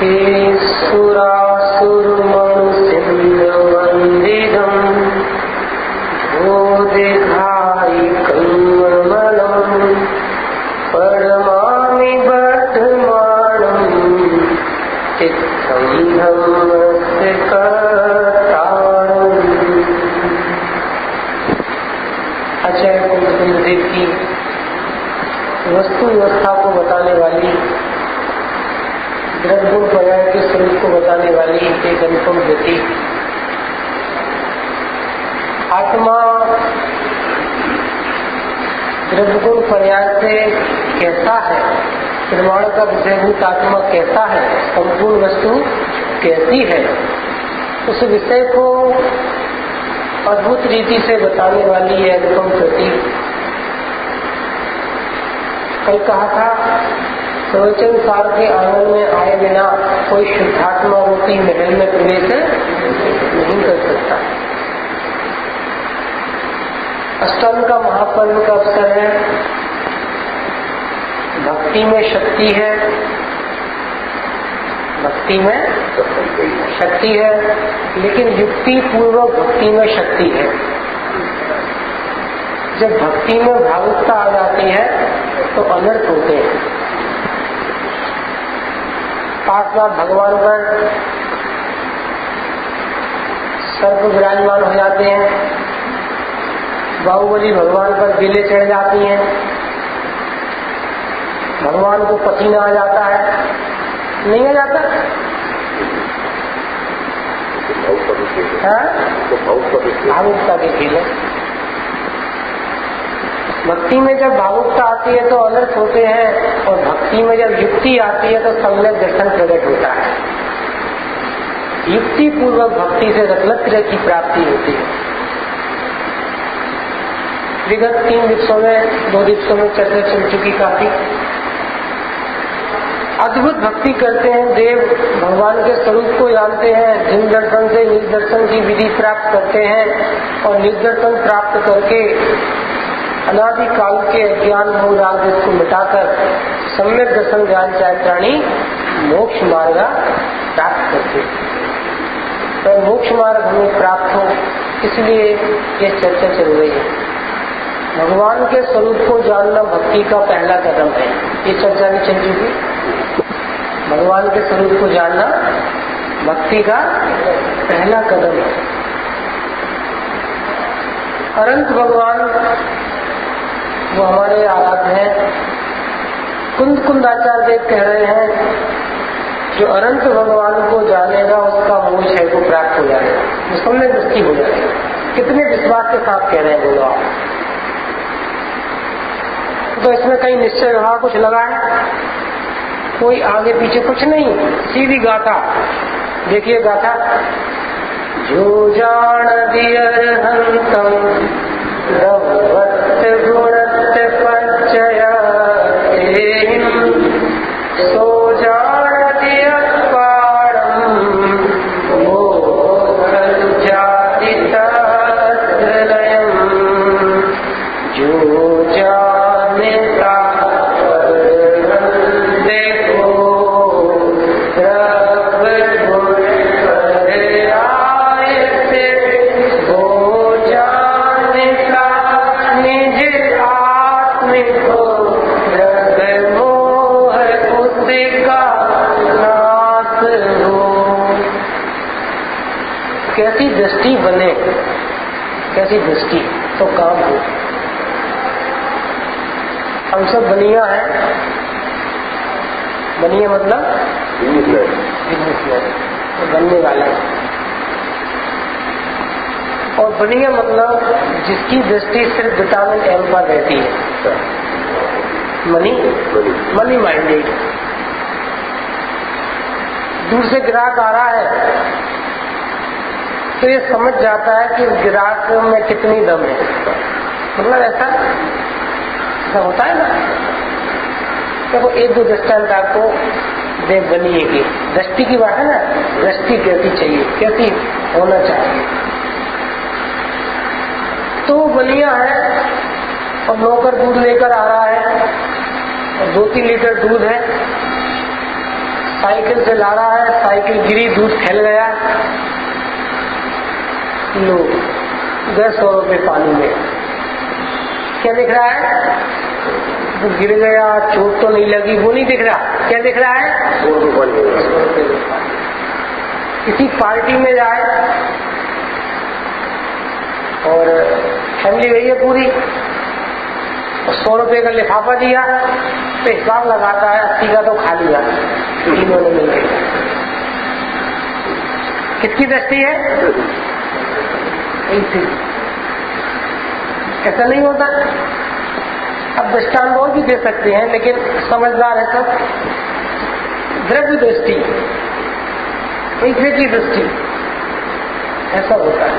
हे सुरासुरमणुसिंहवन्दितं बोधिघायि कल्मलं परमामि वर्धमानं चित्तं धम्मस्य कर्तारम्। आचार्य कुलदेव की वस्तु व्यवस्था को बताने वाली, द्रव्यगुण पर्याय के स्वरूप को बताने वाली एक अनुपम गति। आत्मा द्रव्यगुण पर्याय से कैसा है, प्रमाण का विषयभूत आत्मा कैसा है, संपूर्ण वस्तु कैसी है, उस विषय को अद्भुत रीति से बताने वाली है अनुपम गति। कल कहा था, प्रवचन सार के आंगन में आए बिना कोई शुद्धात्मा रूपी महल में प्रवेश नहीं कर सकता। अष्टांग का महापर्व का अवसर है, भक्ति में शक्ति है, भक्ति में शक्ति है, लेकिन युक्ति पूर्वक भक्ति में शक्ति है। जब भक्ति में भावुकता आ जाती है तो अनर्थ होते हैं। पार्श्वनाथ भगवान पर सर्प विराजमान हो जाते हैं, बाहुबली भगवान पर बिले चढ़ जाती हैं, भगवान को पसीना आ जाता है, नहीं आ जाता? भावुकता की खेल है। भक्ति में जब भावुकता आती है तो अनर्थ होते हैं, और भक्ति में जब युक्ति आती है तो सम्यक दर्शन प्रकट होता है। युक्ति पूर्वक भक्ति से रत्नत्रय की प्राप्ति होती है। विगत 3 दिवसों में 2 दिवसों में चर्चा चल चुकी काफी। अद्भुत भक्ति करते हैं देव, भगवान के स्वरूप को जानते हैं, जिन दर्शन से निर्दर्शन की विधि प्राप्त करते हैं, और निर्दर्शन प्राप्त करके अनादि काल के अज्ञान मोह को मिटाकर सम्यक दर्शन ज्ञान चारित्राणी मोक्ष मार्ग प्राप्त करते। तो मोक्ष मार्ग हमें प्राप्त हो, इसलिए ये चर्चा चल रही है। भगवान के स्वरूप को जानना भक्ति का पहला कदम है। ये चर्चा नहीं चल चुकी। भगवान के स्वरूप को जानना भक्ति का पहला कदम है। अनंत भगवान वो हमारे आराध्य हैं। कुंदाचार्य देव कह रहे हैं, जो अनंत भगवान को जानेगा उसका मोक्ष है को प्राप्त हो जाएगा, वो सम्यक दृष्टि हो जाएगा। कितने विश्वास के साथ कह रहे हैं बोलो आप? तो इसमें कहीं निश्चय व्यवहार कुछ लगा है? कोई आगे पीछे कुछ नहीं, सीधी गाथा। देखिए गाथा, जो जान दियर हंतम रवत गुणत पंचय सो जानति अपारम मोहन जाति तत्लयम। जो जानता देखो रब गुण आए से, वो जानता निज आत्म को रग मोह उसका नाश हो। कैसी दृष्टि बने, कैसी दृष्टि तो काम हो। हम सब बनिया हैं। बनिया मतलब बिजनेसमैन, बनने वाले। और बनिया मतलब जिसकी दृष्टि सिर्फ विटामिन एम पर रहती है। Money minded. दूर से ग्राहक आ रहा है तो ये समझ जाता है कि ग्राहक में कितनी दम है। मतलब ऐसा होता है ना। तो वो 1-2 दृष्टांत आपको देख बनिए की दृष्टि की बात है ना। दृष्टि कैसी चाहिए, कैसी होना चाहिए। तो बनिया है और नौकर दूध लेकर आ रहा है और 2-3 लीटर दूध है। साइकिल से ला रहा है, साइकिल गिरी, दूध फैल गया, लो गए 100 रुपये पानी में। क्या दिख रहा है? वो गिर गया, चोट तो नहीं लगी, वो नहीं दिख रहा। क्या दिख रहा है? 100 रुपये। किसी पार्टी में जाए और फैमिली गई है पूरी, 100 रुपये का लिफाफा दिया तो हिसाब लगाता है 80 का तो खा लिया, इन्होंने मिल गया। किसकी दृष्टि है? ऐसा नहीं होता। अब दृष्टांत और भी दे सकते हैं, लेकिन समझदार है सब। द्रव्य दृष्टि, पैसे की दृष्टि, ऐसा होता है।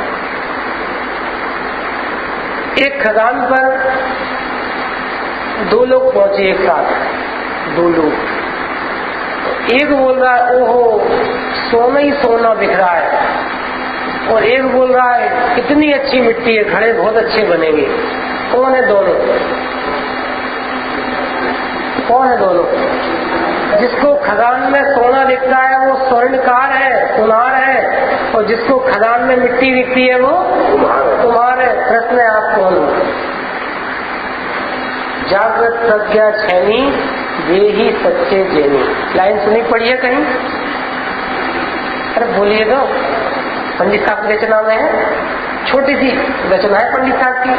एक खदान पर 2 लोग पहुंचे एक साथ, 2 लोग। एक बोल रहा है ओहो सोना ही सोना दिख रहा है, और एक बोल रहा है इतनी अच्छी मिट्टी है, घड़े बहुत अच्छे बनेंगे। कौन है दोनों? कौन है दोनों? जिसको खदान में सोना दिखता है वो स्वर्णकार है, कुम्हार है, और जिसको खदान में मिट्टी दिखती है वो कुम्हार है। प्रश्न है आप कौन हो? जागृत प्रज्ञा छैनी वे ही सच्चे जैनी। लाइन सुनी पड़ी है कहीं? अरे बोलिए तो। पंडित साहब की रचना में है, छोटी सी रचना है पंडित साहब की,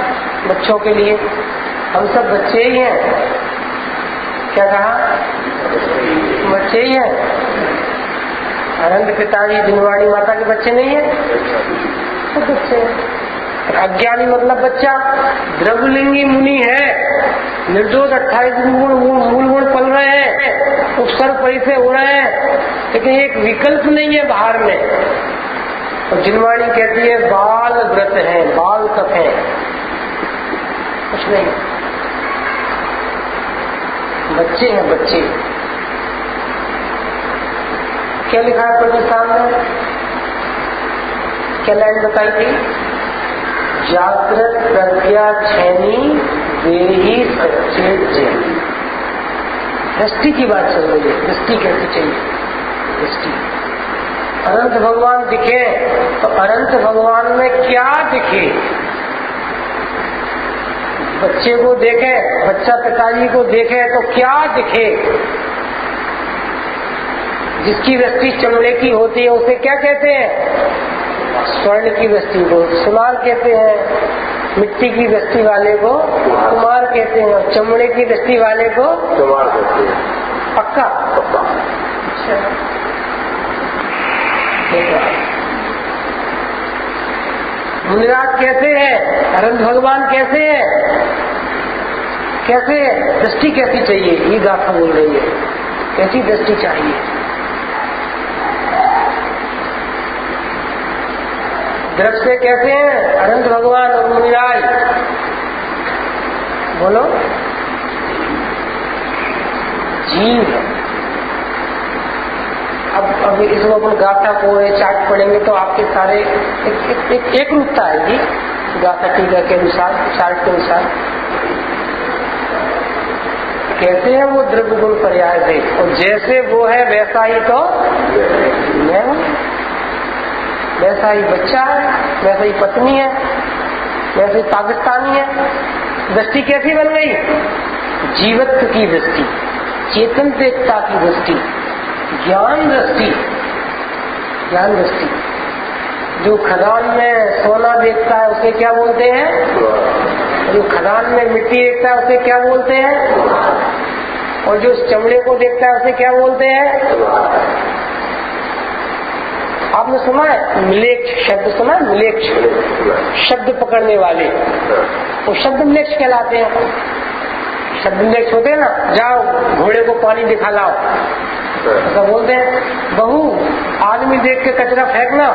बच्चों के लिए। हम सब बच्चे ही हैं। क्या कहा? बच्चे ही हैं। अनंत पिताजी दिनवाणी माता के बच्चे नहीं है, तो बच्चे हैं। अज्ञानी मतलब बच्चा। द्रव्यलिंगी मुनि है, निर्दोष 28 मूल गुण पल रहे हैं, उपसर्ग परिसे हो रहे हैं, लेकिन एक विकल्प नहीं है बाहर में। और जिनवाणी कहती है बाल व्रत है, बाल कफ है, कुछ नहीं। बच्चे हैं बच्चे। क्या लिखा है पंडित साहब ने? क्या लाइन बताई थी? जागृत प्रज्ञा छैनी वे ही सच्चे जैनी। दृष्टि की बात चल रही है। दृष्टि कैसी चाहिए? दृष्टि। अनंत भगवान दिखे तो अनंत भगवान में क्या दिखे? बच्चे को देखे, बच्चा पिताजी को देखे तो क्या दिखे? जिसकी दृष्टि चमड़े की होती है उसे क्या कहते हैं? स्वर्ण की दृष्टि को सुनार कहते हैं, मिट्टी की दृष्टि वाले को कुमार कहते हैं, और चमड़े की दृष्टि वाले को कुमार कहते हैं। पक्का? मुनिराज कहते हैं, अनंत भगवान कैसे है? कैसे दृष्टि कैसी चाहिए? ये गाथा बोल रही है। कैसी दृष्टि चाहिए? दृष्टि कैसे हैं अनंत भगवान और मुनिराज? बोलो। जीव। अब इसमें अपन गाथा को चार्ट पढ़ेंगे तो आपके सारे एक रूपता आएगी गाथा टीका के अनुसार, चार्ट के अनुसार। कहते हैं वो द्रव्य गुण पर्याय से, और जैसे वो है वैसा ही तो मैं हूं, वैसा ही बच्चा है, वैसा ही पत्नी है, वैसे ही पाकिस्तानी है। दृष्टि कैसी बन गई? जीवत्व की दृष्टि, चेतनता की दृष्टि, ज्ञान दृष्टि। ज्ञान दृष्टि। जो खदान में सोना देखता है उसे क्या बोलते हैं? जो खदान में मिट्टी देखता है उसे क्या बोलते हैं? और जो चमड़े को देखता है उसे क्या बोलते हैं? आपने सुना है मिलेक्ष शब्द? सुना है मिलेक्ष शब्द पकड़ने वाले, वो शब्द मिलेक्ष कहलाते हैं। शब्द मिलेक्ष होते हैं ना, जाओ घोड़े को पानी दिखा लाओ, ऐसा बोलते हैं। बहू आदमी देख के कचरा फेंकना,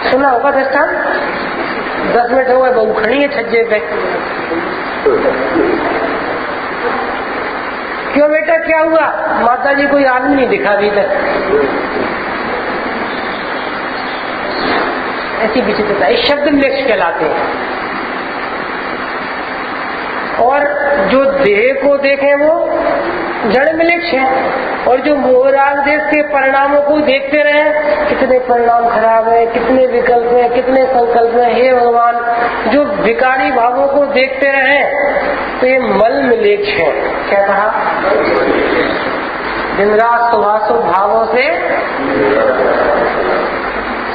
सुना होगा दृष्टांत? 10 मिनट हो गए, बहू खड़ी है छज्जे पे। क्यों बेटा क्या हुआ? माता जी कोई आदमी नहीं दिखा अभी तक। ऐसी विचित्रता, इस शब्द मिलेक्ष कहलाते हैं। और जो देह को देखे वो जड़ मिलेक्ष है। और जो मोहराज देश के परिणामों को देखते रहे, कितने परिणाम खराब है, कितने विकल्प है, कितने संकल्प है, हे भगवान, जो विकारी भावों को देखते रहे तो ये मल मिलेक्ष है। क्या कहा? दिन रात शुभाशुभ भावों से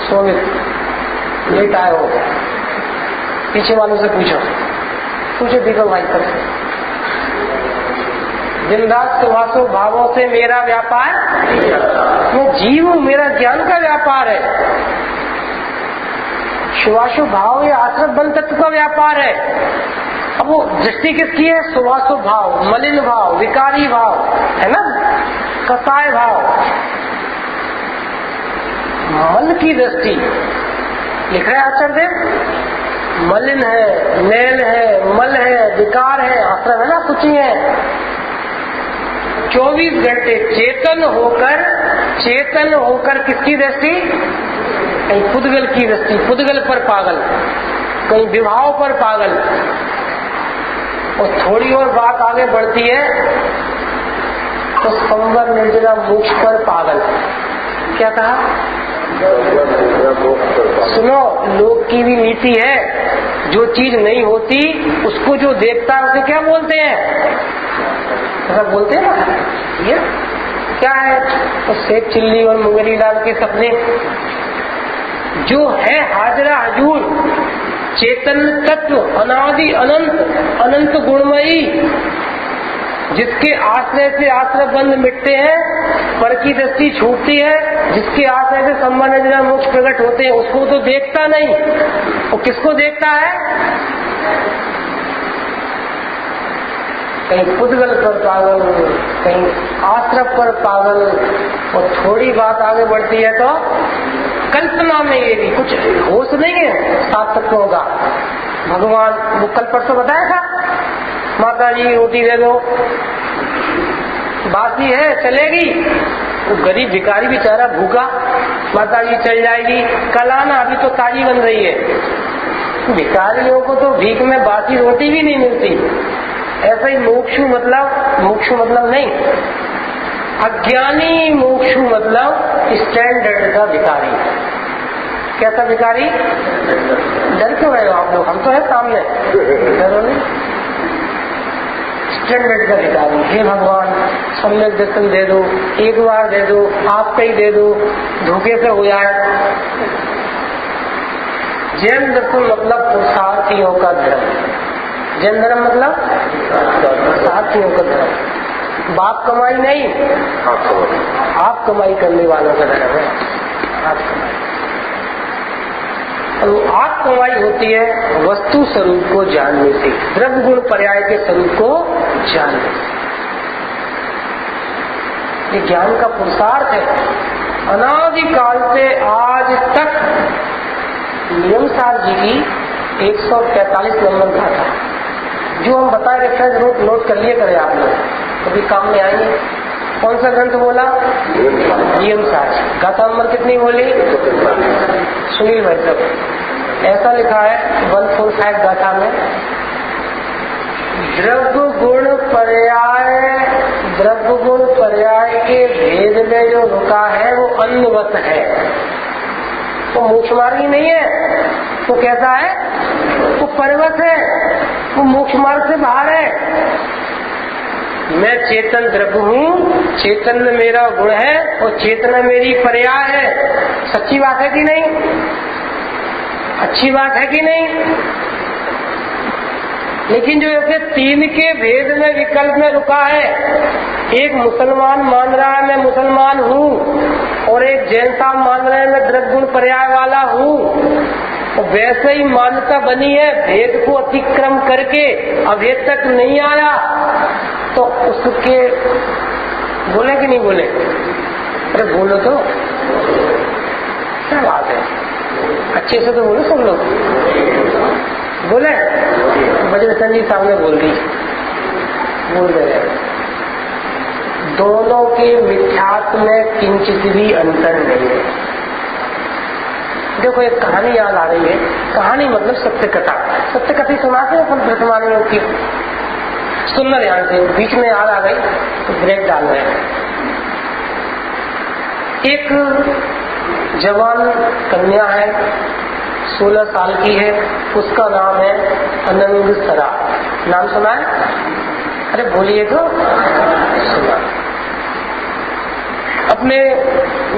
शोभित लेट आए हो। पीछे वालों से पूछो दीपक भाई पर। दिन रात शुभाशुभ भावों से मेरा व्यापार, मैं जीव हूँ, मेरा ज्ञान का व्यापार है। शुभाशुभ भाव या आश्रत बल तत्व का व्यापार है। अब वो दृष्टि किसकी है? शुभाशुभ भाव, मलिन भाव, विकारी भाव, है ना, कसाय भाव, मल की दृष्टि। लिख रहे आचार्य देव, मलिन है, मैल है, मल है, विकार है, आश्रम है ना, कुछ ही है। 24 घंटे चेतन होकर किसकी दृष्टि? कहीं पुद्गल की दृष्टि, पुद्गल पर पागल, कहीं विभाव पर पागल। और थोड़ी और बात आगे बढ़ती है तो संवर निर्जरा मोक्ष पर पागल। क्या कहा? सुनो, लोक की भी नीति है, जो चीज नहीं होती उसको जो देखता है उसे क्या बोलते हैं? ऐसा बोलते हैं ना। ये क्या है? तो शेख चिल्ली और मुंगेरी लाल के सपने। जो है हाजरा हजूर, चेतन तत्व, अनादि अनंत, अनंत गुणमयी, जिसके आश्रय से आश्रय बंध मिटते हैं, पर की दृष्टि छूटती है, जिसके आश्रय से संबंध मोक्ष प्रकट होते हैं, उसको तो देखता नहीं। वो किसको देखता है? कहीं पुद्गल पर पागल, कहीं आश्रय पर पागल। और थोड़ी बात आगे बढ़ती है तो कल्पना में ये भी कुछ होश नहीं है सात तत्वों का। भगवान, वो कल परसों बताया था, माता जी रोटी दे दो, बासी है चलेगी। वो गरीब भिखारी बेचारा भूखा, माता जी चल जाएगी, कल आना, अभी तो ताजी बन रही है। भिखारियों को तो भीख में बासी रोटी भी नहीं मिलती। ऐसा ही मोक्षु मतलब नहीं, अज्ञानी मोक्षु मतलब स्टैंडर्ड का भिखारी। कैसा भिखारी? डर क्यों रहे हो आप लोग? हम तो है सामने, डरो नहीं। स्टैंडर्ड का भिखारी, हे भगवान सम्यक दर्शन दे दो, एक बार दे दो, आपका ही दे दो, धोखे से हो जाए। जैन दर्शन मतलब पुरुषार्थियों का धर्म। जैन धर्म मतलब पुरुषार्थियों का धर्म, बाप कमाई नहीं, आप कमाई करने वालों का धर्म है। आप कमाई, और आप कमाई होती है वस्तु स्वरूप को जानने से, द्रव्य गुण पर्याय के स्वरूप को जानने से। ये ज्ञान का पुरुषार्थ है। अनादिकाल से आज तक नियमसार जी की 145 नंबर का था, जो हम बताए रेफरेंस नोट कर लिए करें आप लोग, कभी काम में आएंगे। कौन सा ग्रंथ बोला? नियमसार। गाथा नंबर कितनी बोली? सुनील भाई साहब, ऐसा लिखा है 145 गाथा में, द्रव्य गुण पर्याय के भेद में जो रुका है वो अन्नवत है, वो मोक्ष मार्ग ही नहीं है। तो कैसा है? वो पर्वत है, वो मोक्ष मार्ग से बाहर है। मैं चेतन द्रव्य हूँ, चेतन में मेरा गुण है और चेतना मेरी पर्याय है। सच्ची बात है कि नहीं? अच्छी बात है कि नहीं? लेकिन जो ऐसे तीन के भेद में विकल्प में रुका है, एक मुसलमान मान रहा है मैं मुसलमान हूँ, और एक जैन साहब मान रहे हैं मैं द्रव्य गुण पर्याय वाला हूँ, और वैसे ही मान्यता बनी है, भेद को अतिक्रम करके अभेद तक नहीं आया, तो उसके बोले कि नहीं बोले? अरे बोलो तो, क्या बात है, अच्छे से तो बोलो सब लोग। बोले? बजरंग जी सामने बोल रहे दोनों के मिथ्यात्व में किंचित भी अंतर नहीं है। देखो एक कहानी याद आ रही है, कहानी मतलब सत्य कथा। सत्य कथा सुनाते हैं अपन वर्तमान योग की। सुनना ध्यान से, बीच में याद आ गई तो ब्रेक डाल रहे हैं। एक जवान कन्या है, 16 साल की है, उसका नाम है अनंगसरा। नाम सुना है? अरे बोलिए तो। सुना। अपने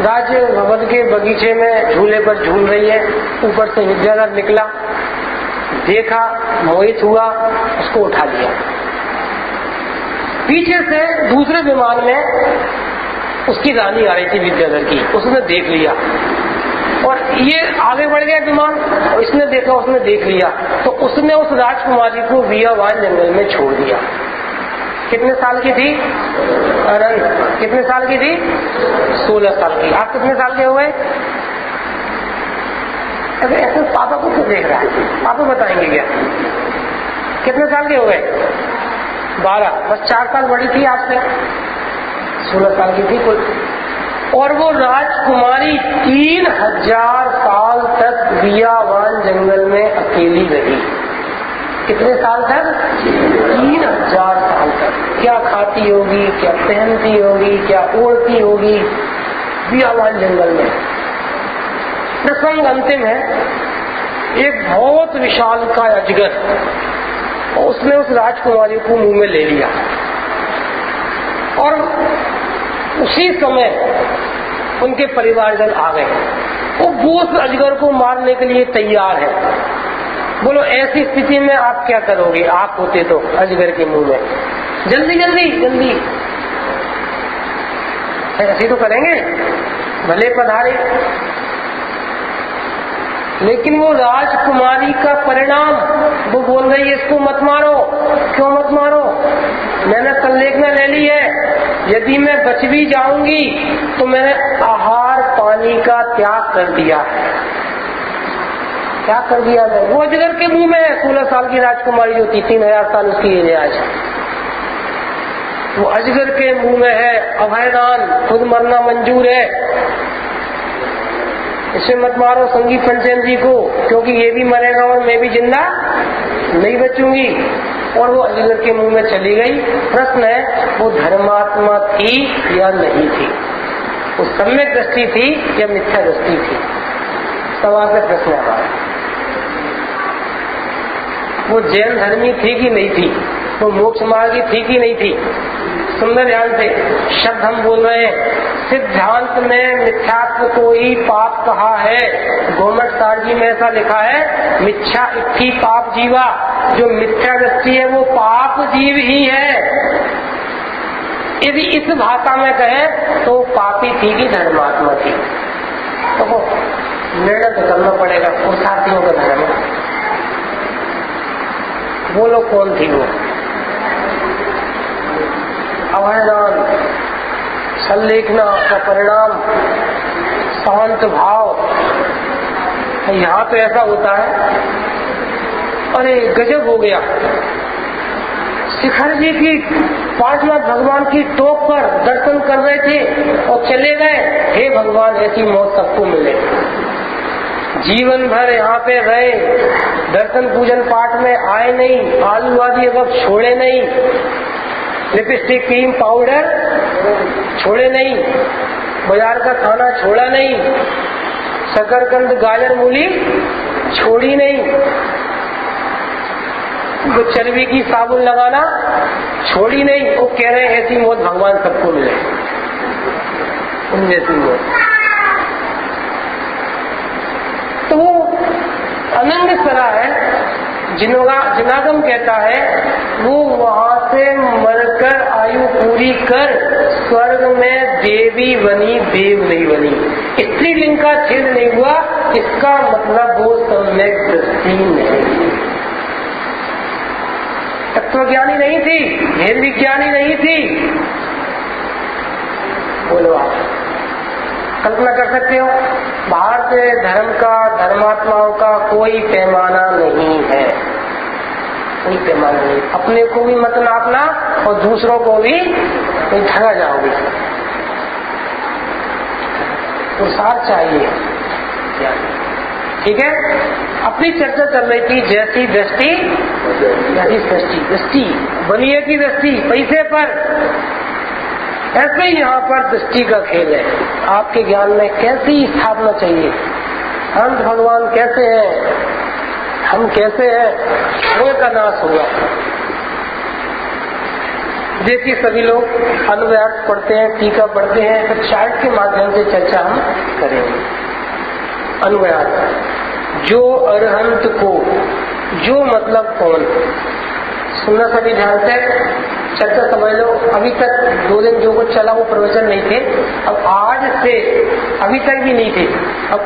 राज्य भवन के बगीचे में झूले पर झूल रही है। ऊपर से विद्याधर निकला, देखा, मोहित हुआ, उसको उठा लिया। पीछे से दूसरे विमान में उसकी रानी आ रही थी विद्याधर की, उसने देख लिया और ये आगे बढ़ गया विमान, और इसने देखा, उसने देख लिया, तो उसने उस राजकुमारी को बियावान जंगल में छोड़ दिया। कितने साल की थी? अनंत कितने साल की थी? 16 साल की। आप कितने साल के हुए? अरे ऐसे पापा को क्यों देख रहा है? पापा बताएंगे क्या? कितने साल के हुए? 12। बस 4 साल बड़ी थी आपसे। 16 साल की थी कुल। और वो राजकुमारी 3000 साल तक बियावान जंगल में अकेली रही। कितने साल तक? 3000 साल तक। क्या खाती होगी, क्या पहनती होगी, क्या ओढ़ती होगी बियावान जंगल में। प्रसंग अंतिम है। एक बहुत विशाल का अजगर, उसने उस राजकुमारी को मुंह में ले लिया और उसी समय उनके परिवारजन आ गए। वो उस अजगर को मारने के लिए तैयार है। बोलो ऐसी स्थिति में आप क्या करोगे? आप होते तो अजगर के मुंह में, जल्दी जल्दी जल्दी ऐसे तो करेंगे, भले पधारे। लेकिन वो राजकुमारी का परिणाम, वो बोल रही है इसको मत मारो। क्यों मत मारो? मैंने संलेखना ले ली है, यदि मैं बच भी जाऊंगी तो मैंने आहार पानी का त्याग कर दिया। क्या कर दिया मैं? वो अजगर के मुंह में है। 16 साल की राजकुमारी जो थी, 3000 साल उसकी एज आज, वो अजगर के मुंह में है। अभयदान, खुद मरना मंजूर है। इसे मत मारो संगीत पंचेन जी को, क्योंकि ये भी मरेगा और मैं भी जिंदा नहीं बचूंगी। और वो अजगर के मुंह में चली गई। प्रश्न है वो धर्मात्मा थी या नहीं थी? वो सम्यक दृष्टि थी या मिथ्या दृष्टि थी? सवाल का प्रश्न है। वो जैन धर्मी थी कि नहीं थी? वो मोक्ष मार्गी थी कि नहीं थी? सुंदर ध्यान से शब्द हम बोल रहे हैं। सिद्धांत में मिथ्यात्व को ही पाप कहा है। गोमट सार जी में ऐसा लिखा है, मिथ्या इत्थि पाप जीवा। जो मिथ्या दृष्टि है वो पाप जीव ही है। यदि इस भाषा में कहे तो पापी थी कि धर्मात्मा थी? तो निर्णय तो करना पड़ेगा। पुरुषार्थियों का धर्म, बोलो कौन थी वो? अवहेलना, संलेखना का परिणाम, शांत भाव। यहाँ तो ऐसा होता है, अरे गजब हो गया। शिखर जी की 5 भगवान की टोक पर दर्शन कर रहे थे और चले गए। हे भगवान, ऐसी मौत सबको मिले। जीवन भर यहाँ पे रहे, दर्शन पूजन पाठ में आए नहीं, आलू आदि अब छोड़े नहीं, लिपस्टिक क्रीम पाउडर छोड़े नहीं, बाजार का खाना छोड़ा नहीं, शकरकंद गाजर मूली छोड़ी नहीं, वो चर्बी की साबुन लगाना छोड़ी नहीं। वो कह रहे हैं ऐसी मौत भगवान सबको मिले, उन जैसी मौत। तो वो अनंग सरा है, जिनागम कहता है वो वहां से मरकर आयु पूरी कर स्वर्ग में देवी बनी, देव नहीं बनी। स्त्रीलिंग का छेद नहीं हुआ, इसका मतलब वो सम्यक दृष्टि नहीं, तत्वज्ञानी नहीं थी, भेद विज्ञानी नहीं थी। बोलो आप कल्पना कर सकते हो? बाहर से धर्म का, धर्मात्माओं का कोई पैमाना नहीं है, कोई पैमाना नहीं। अपने को भी मत नापना और दूसरों को भी नहीं, ठगा जाओगे। पुरुषार्थ चाहिए, ठीक है। अपनी चर्चा चल रही थी जैसी दृष्टि वैसी सृष्टि। दृष्टि बनी है की दृष्टि पैसे पर, ऐसे ही यहाँ पर दृष्टि का खेल है। आपके ज्ञान में कैसी स्थापना चाहिए, अंत भगवान कैसे हैं, हम कैसे हैं, मोह का नाश होगा। देखिए सभी लोग अनुवाद पढ़ते हैं, टीका पढ़ते हैं, तो चार्ट के माध्यम से चर्चा हम करेंगे। अनुवाद, जो अरहंत को, जो मतलब कौन, सुनना सभी ध्यान से, चर्चा समझ लो। अभी तक 2 दिन जो कुछ चला वो प्रवचन नहीं थे, अब आज से अभी तक भी नहीं थे, अब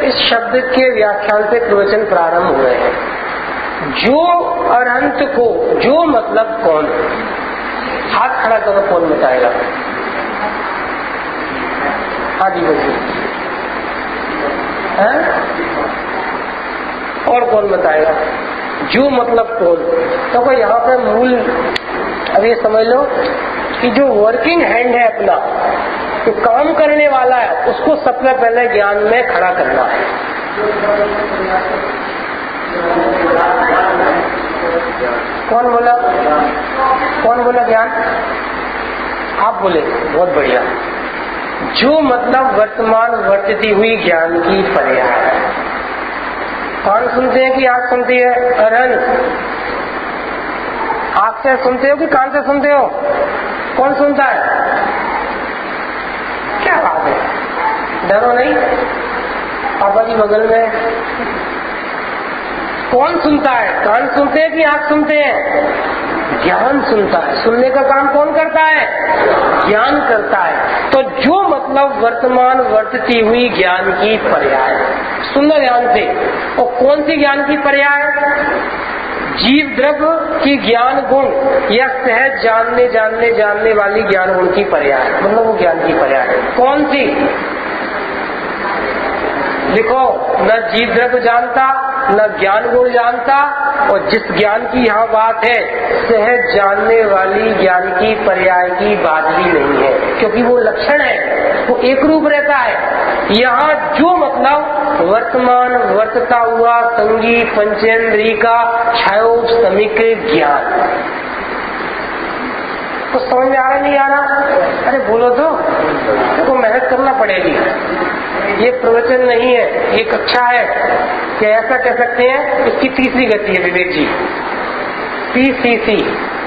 इस शब्द के व्याख्यान से प्रवचन प्रारंभ हुए हैं। जो अरहंत को, जो मतलब कौन, हाथ खड़ा करो, कौन बताएगा? हाँ जी बोलिए। और कौन बताएगा? जो मतलब कौन, तो कोई यहाँ पे मूल, अब ये समझ लो कि जो वर्किंग हैंड है अपना, जो काम करने वाला है, उसको सबसे पहले ज्ञान में खड़ा करना है। कौन बोला? कौन बोला ज्ञान? आप बोले, बहुत बढ़िया। जो मतलब वर्तमान वर्तती हुई ज्ञान की पर्याय है। कान सुनते हैं कि आंख सुनती है? अरहंत, आंख से सुनते हो कि कान से सुनते हो? कौन सुनता है? क्या बात है, डरो नहीं, पापा जी बगल में। कौन सुनता है? कान सुनते हैं कि आंख सुनते हैं? ज्ञान सुनता है। सुनने का काम कौन करता है? ज्ञान करता है। तो जो मतलब वर्तमान वर्तती हुई ज्ञान की पर्याय, सुनना ध्यान से। और कौन सी ज्ञान की पर्याय? जीव द्रव्य की ज्ञान गुण या सहज जानने वाली ज्ञान गुण की पर्याय, मतलब वो ज्ञान की पर्याय कौन सी? लिखो, न जीव द्रव्य जानता, न ज्ञान गुण जानता, और जिस ज्ञान की यहाँ बात है, सहज जानने वाली ज्ञान की पर्याय की बात भी नहीं है, क्योंकि वो लक्षण है, वो एक रूप रहता है। यहाँ जो मतलब वर्तमान वर्तता हुआ संगी पंचेंद्री का छायोपशमिक ज्ञान, तो समझ में आ रहा नहीं आ रहा? अरे बोलो तो मेहनत करना पड़ेगी। ये प्रवचन नहीं है, ये कक्षा है, क्या ऐसा कह सकते हैं? इसकी तीसरी गति है विवेक जी, PCC,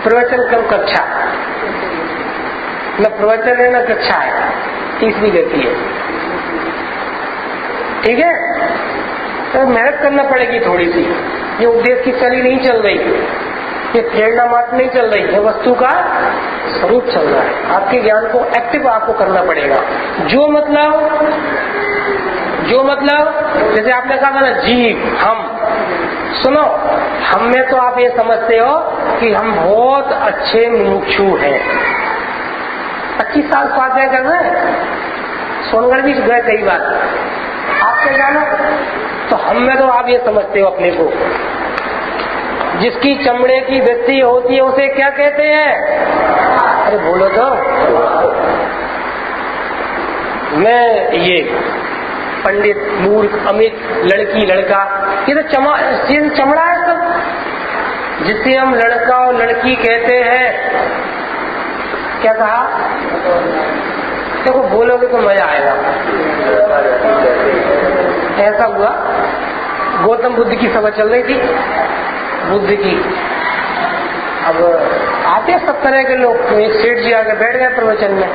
प्रवचन कम कक्षा, न प्रवचन है न कक्षा है, तीसरी गति है, ठीक है। तो मेहनत करना पड़ेगी थोड़ी सी। ये उपदेश की चली नहीं चल रही, ये प्रेरणा मात्र नहीं चल रही है, वस्तु का स्वरूप चल रहा है। आपके ज्ञान को एक्टिव आपको करना पड़ेगा। जो मतलब जैसे आपने कहा था ना, जीव, हम, सुनो, हम में तो आप ये समझते हो कि हम बहुत अच्छे मुमुक्षु हैं, 25 साल स्वाध्याय कर रहे हैं, सोनगढ़ भी गए कई बार, आपके जानो, तो हम में तो आप ये समझते हो अपने को। जिसकी चमड़े की वृत्ति होती है उसे क्या कहते हैं? अरे बोलो तो। मैं ये पंडित, मूर्ख, अमित, लड़की, लड़का, ये तो चमड़ा है सब, जिसे हम लड़का और लड़की कहते हैं। क्या कहा? देखो बोलोगे तो मजा आएगा। ऐसा हुआ, गौतम बुद्ध की सभा चल रही थी, बुद्ध की। अब आते सब तरह के लोग, तो एक सेठ जी आके बैठ गए प्रवचन में,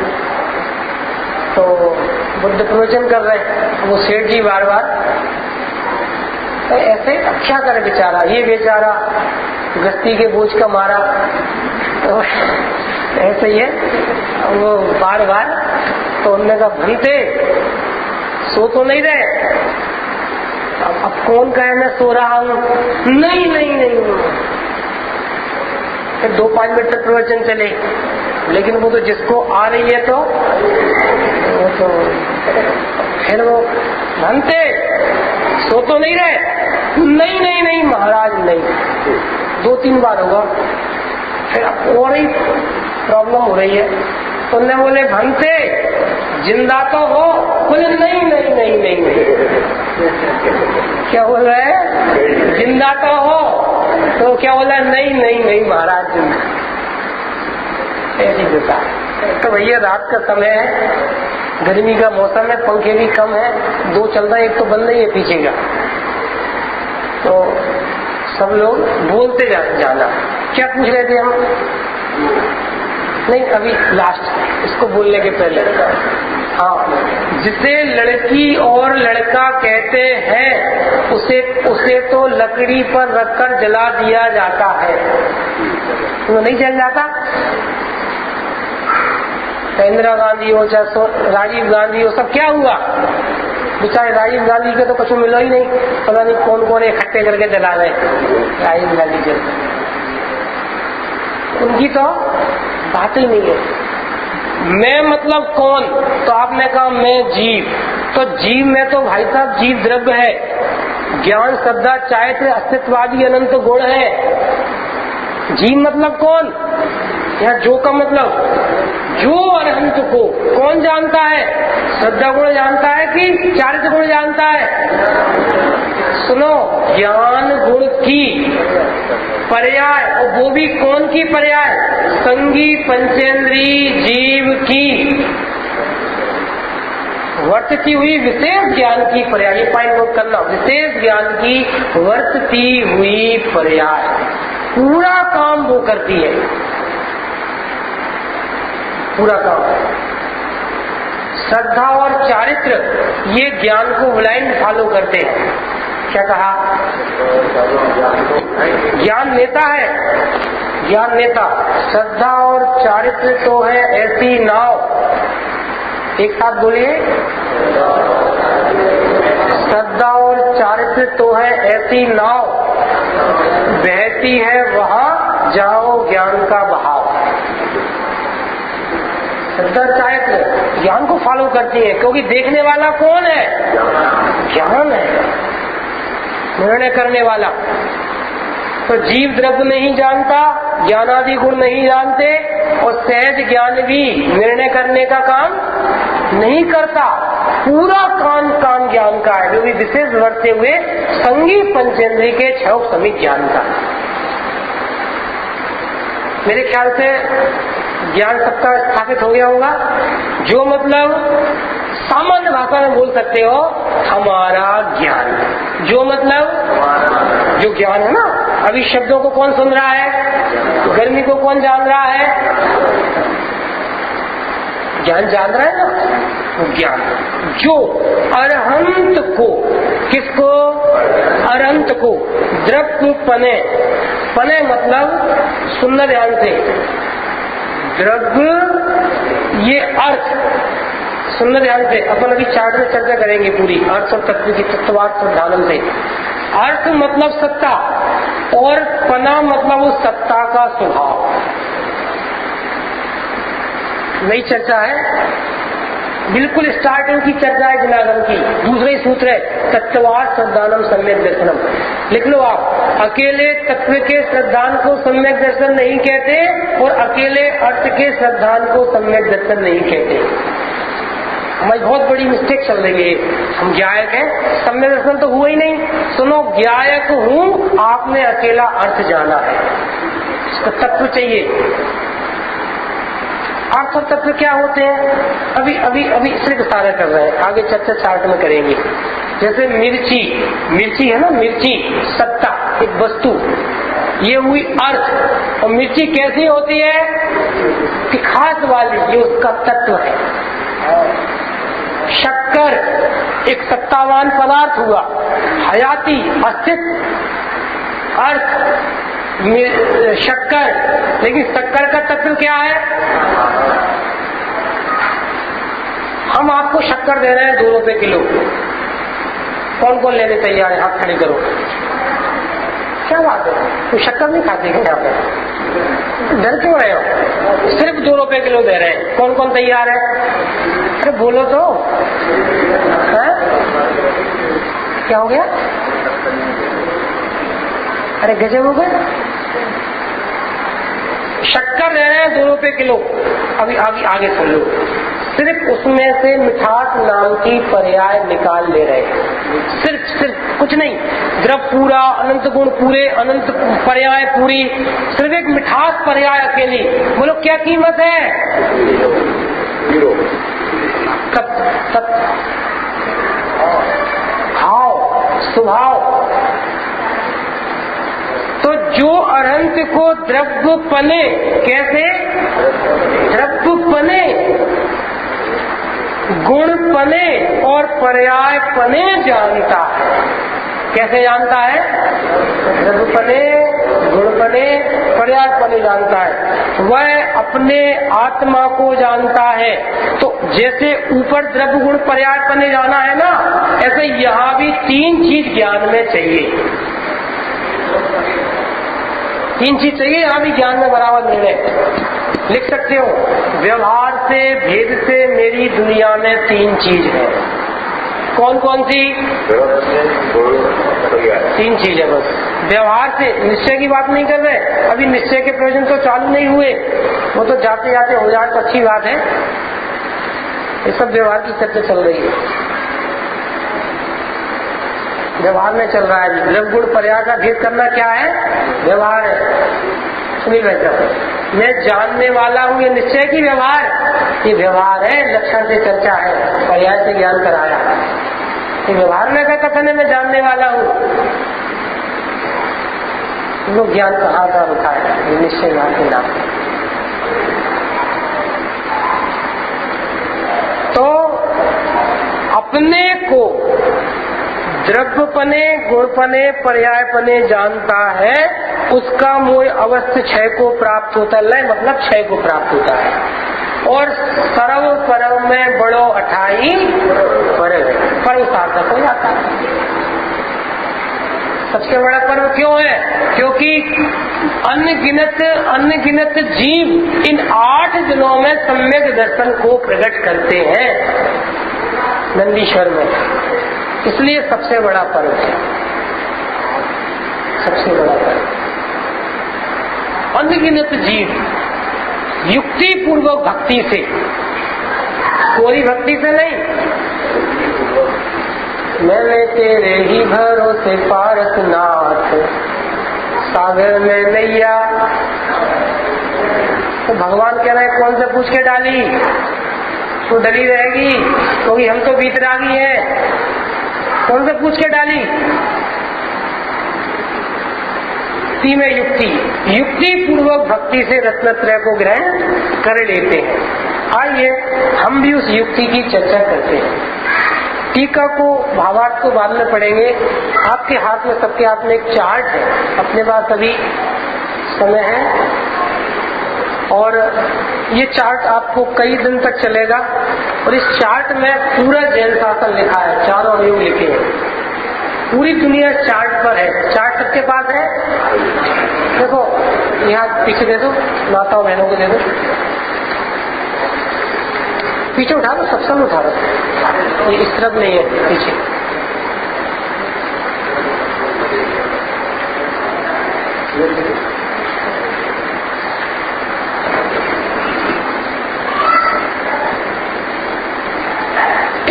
तो बुद्ध प्रवचन कर रहे हैं, वो सेठ जी बार बार तो ऐसे क्या करे बेचारा, ये बेचारा गस्ती के बोझ का मारा, तो ऐसे ही है वो बार बार। तो उन्होंने कहा, भंते सो तो नहीं रहे? अब कौन कहे मैं सो रहा हूँ? नहीं नहीं नहीं। फिर 2-5 मिनट तक प्रवचन चले, लेकिन वो तो जिसको आ रही है तो फिर वो, भंते सो तो नहीं रहे? नहीं नहीं नहीं महाराज नहीं। 2-3 बार होगा, फिर और ही प्रॉब्लम हो रही है, उनने बोले भंते जिंदा तो हो। बोले नहीं नहीं नहीं नहीं नहीं। क्या बोल रहे हैं? जिंदा तो हो। तो क्या बोला? नहीं नहीं नहीं महाराज जिंदा। ऐसी होता है। तो भैया रात का समय है, गर्मी का मौसम है, पंखे भी कम है, दो चल रहे हैं, एक तो बंद नहीं है पीछे का। तो सब लोग बोलते जाना। क्या पूछ रहे थे हम? नहीं अभी लास्ट इसको बोलने के पहले, हाँ, जिसे लड़की और लड़का कहते हैं उसे तो लकड़ी पर रखकर जला दिया जाता है। तो नहीं जल जाता? इंदिरा गांधी हो चाहे राजीव गांधी हो, सब क्या हुआ? बेचारे राजीव गांधी के तो कुछ मिला ही नहीं, पता नहीं कौन कौन इकट्ठे करके जला रहे राजीव गांधी के। उनकी तो बात ही नहीं है। मैं मतलब कौन? तो आपने कहा मैं जीव। तो जीव में तो भाई साहब जीव द्रव्य है, ज्ञान श्रद्धा चारित्र अस्तित्वादी अनंत गुण है। जीव मतलब कौन? यहाँ जो का मतलब जो अरहंत को कौन जानता है? श्रद्धा गुण जानता है कि चारित्र गुण जानता है? सुनो, ज्ञान गुण की पर्याय, और वो भी कौन की पर्याय? संगी पंचेंद्री जीव की वर्तती हुई विशेष ज्ञान की पर्याय। ये पॉइंट नोट करना, विशेष ज्ञान की वर्तती हुई पर्याय। पूरा काम वो करती है, पूरा काम। श्रद्धा और चारित्र ये ज्ञान को ब्लाइंड फॉलो करते हैं। क्या कहा? ज्ञान नेता है, ज्ञान नेता। श्रद्धा और चारित्र तो है ऐसी नाव। एक साथ बोलिए, श्रद्धा और चारित्र तो है ऐसी नाव, बहती है वहां जाओ ज्ञान का बहाव। श्रद्धा चारित्र ज्ञान को फॉलो करती है, क्योंकि देखने वाला कौन है? ज्ञान है, निर्णय करने वाला। तो जीव द्रव्य नहीं जानता, ज्ञानादि गुण नहीं जानते, और सहज ज्ञान भी निर्णय करने का काम नहीं करता। पूरा काम ज्ञान का है, जो भी विशेष वर्ते हुए संगी पंचेंद्री के छह समित ज्ञान का। मेरे ख्याल से ज्ञान सबका स्थापित हो गया होगा। जो मतलब सामान्य भाषा में बोल सकते हो, हमारा ज्ञान। जो मतलब जो ज्ञान है ना, अभी शब्दों को कौन सुन रहा है? गर्मी को कौन जान रहा है? ज्ञान जान रहा है ना, ज्ञान। जो अरहंत को, किसको? अरहंत को, द्रव्य पने। पने मतलब सुनना ध्यान से, द्रव्य ये अर्थ, सुनना ध्यान से। अपन अभी चार्ट में चर्चा करेंगे पूरी अर्थ और तत्व की, तत्ववाद प्रधानम से। अर्थ मतलब सत्ता, और पना मतलब उस सत्ता का स्वभाव। नई चर्चा है, बिल्कुल स्टार्टिंग की चर्चा है गुणागम की। दूसरा ही सूत्र है तत्ववाद श्रद्धानम सम्यक दर्शनम। लिख लो आप, अकेले तत्व के श्रद्धान को सम्यक दर्शन नहीं कहते, और अकेले अर्थ के श्रद्धान को सम्यक दर्शन नहीं कहते। हमारी बहुत बड़ी मिस्टेक चल रही है। हम ज्ञायक हैं, सम्यक दर्शन तो हुआ ही नहीं। सुनो, ज्ञायक हूँ, आपने अकेला अर्थ जाना है, इसका तत्व चाहिए। अर्थ और तत्व क्या होते हैं? अभी सिर्फ इशारा कर रहे हैं, आगे चर्चा चार्ट में करेंगे। जैसे मिर्ची, मिर्ची है ना, मिर्ची सत्ता, एक वस्तु, ये हुई अर्थ। और मिर्ची कैसी होती है? कि खास वाली, ये उसका तत्व है। शक्कर एक सत्तावान पदार्थ हुआ, हयाती, अस्तित्व, अर्थ शक्कर। लेकिन शक्कर का तत्व क्या है? हम आपको शक्कर दे रहे हैं 2 रुपए किलो। कौन कौन लेने तैयार है? हाथ खड़े करो। क्या बात है, तो शक्कर नहीं खाते हैं यहाँ पे? डर क्यों रहे हो? सिर्फ 2 रुपए किलो दे रहे हैं। कौन कौन तैयार है? अरे बोलो तो। है? क्या हो गया? अरे गजब हो गए। शक्कर दे रहे हैं 2 रुपए किलो। अभी आगे सुन लो। सिर्फ उसमें से मिठास नाम की पर्याय निकाल ले रहे हैं। सिर्फ कुछ नहीं, द्रव पूरा, अनंत गुण पूरे, अनंत पर्याय पूरी, सिर्फ एक मिठास पर्याय अकेली। बोलो क्या कीमत है? भाव, स्वभाव। तो जो अनंत को द्रव्य पने, कैसे द्रव्य पने, गुण पने और पर्याय पने जानता है। कैसे जानता है? द्रव्य पने, गुण पने, पर्याय पने जानता है। वह अपने आत्मा को जानता है। तो जैसे ऊपर द्रव्य गुण पर्याय पने जाना है ना, ऐसे यहाँ भी तीन चीज ज्ञान में चाहिए। तीन चीज चाहिए यहाँ भी ज्ञान में बराबर निर्णय। लिख सकते हो, व्यवहार से, भेद से मेरी दुनिया में तीन चीज है। कौन कौन सी? तीन चीज है बस। व्यवहार से, निश्चय की बात नहीं कर रहे, अभी निश्चय के प्रयोजन तो चालू नहीं हुए, वो तो जाते जाते हो जाए तो अच्छी बात है। ये सब व्यवहार की चर्चा चल रही है, व्यवहार में चल रहा है। द्रव्य गुण पर्याय का भेद करना क्या है? व्यवहार है। सुनील भाई साहब, मैं जानने वाला हूँ, ये निश्चय की व्यवहार, ये व्यवहार है, लक्षण से चर्चा है, पर्याय से ज्ञान कराया। ये व्यवहार में क्या कथन है मैं जानने वाला हूँ? लोग ज्ञान कहाँ का रुका है? ये निश्चय ज्ञान के नाम। तो अपने को द्रव्यपने, गुणपने, पर्यायपने जानता है, उसका मोह अवस्था क्षय को प्राप्त होता है। लय मतलब क्षय को प्राप्त होता है। और सर्व पर्व में बड़ो अठाई पर्व सार्थक हो जाता है। सबसे बड़ा पर्व क्यों है? क्योंकि अनगिनत जीव इन 8 दिनों में सम्यक दर्शन को प्रकट करते हैं नंदीश्वर में, इसलिए सबसे बड़ा पर्व है। सबसे बड़ा पर्व अनगिनत जीव युक्ति पूर्वक भक्ति से, कोई भक्ति से नहीं, मैंने तेरे ही भरोसे पारसनाथ सागर में नैया। तो भगवान कह रहे हैं कौन से पूछ के डाली, तो डरी रहेगी क्योंकि हम तो बीतरागी हैं। कौन से पूछ के डाली? में युक्ति पूर्वक भक्ति से रत्नत्रय को ग्रहण कर लेते हैं। आइए हम भी उस युक्ति की चर्चा करते हैं। टीका को, भावार्थ को बाद में पढ़ेंगे। आपके हाथ में, सबके हाथ में एक चार्ट है, अपने पास अभी समय है और ये चार्ट आपको कई दिन तक चलेगा। और इस चार्ट में पूरा जैन शासन लिखा है, चारों अवयव लिखे हैं, पूरी दुनिया चार्ट पर है। चार्ट सबके पास है, देखो यहाँ पीछे दे दो, माताओं बहनों को दे दो, पीछे उठा दो, सब उठा दो, ये इस तरफ नहीं है, पीछे।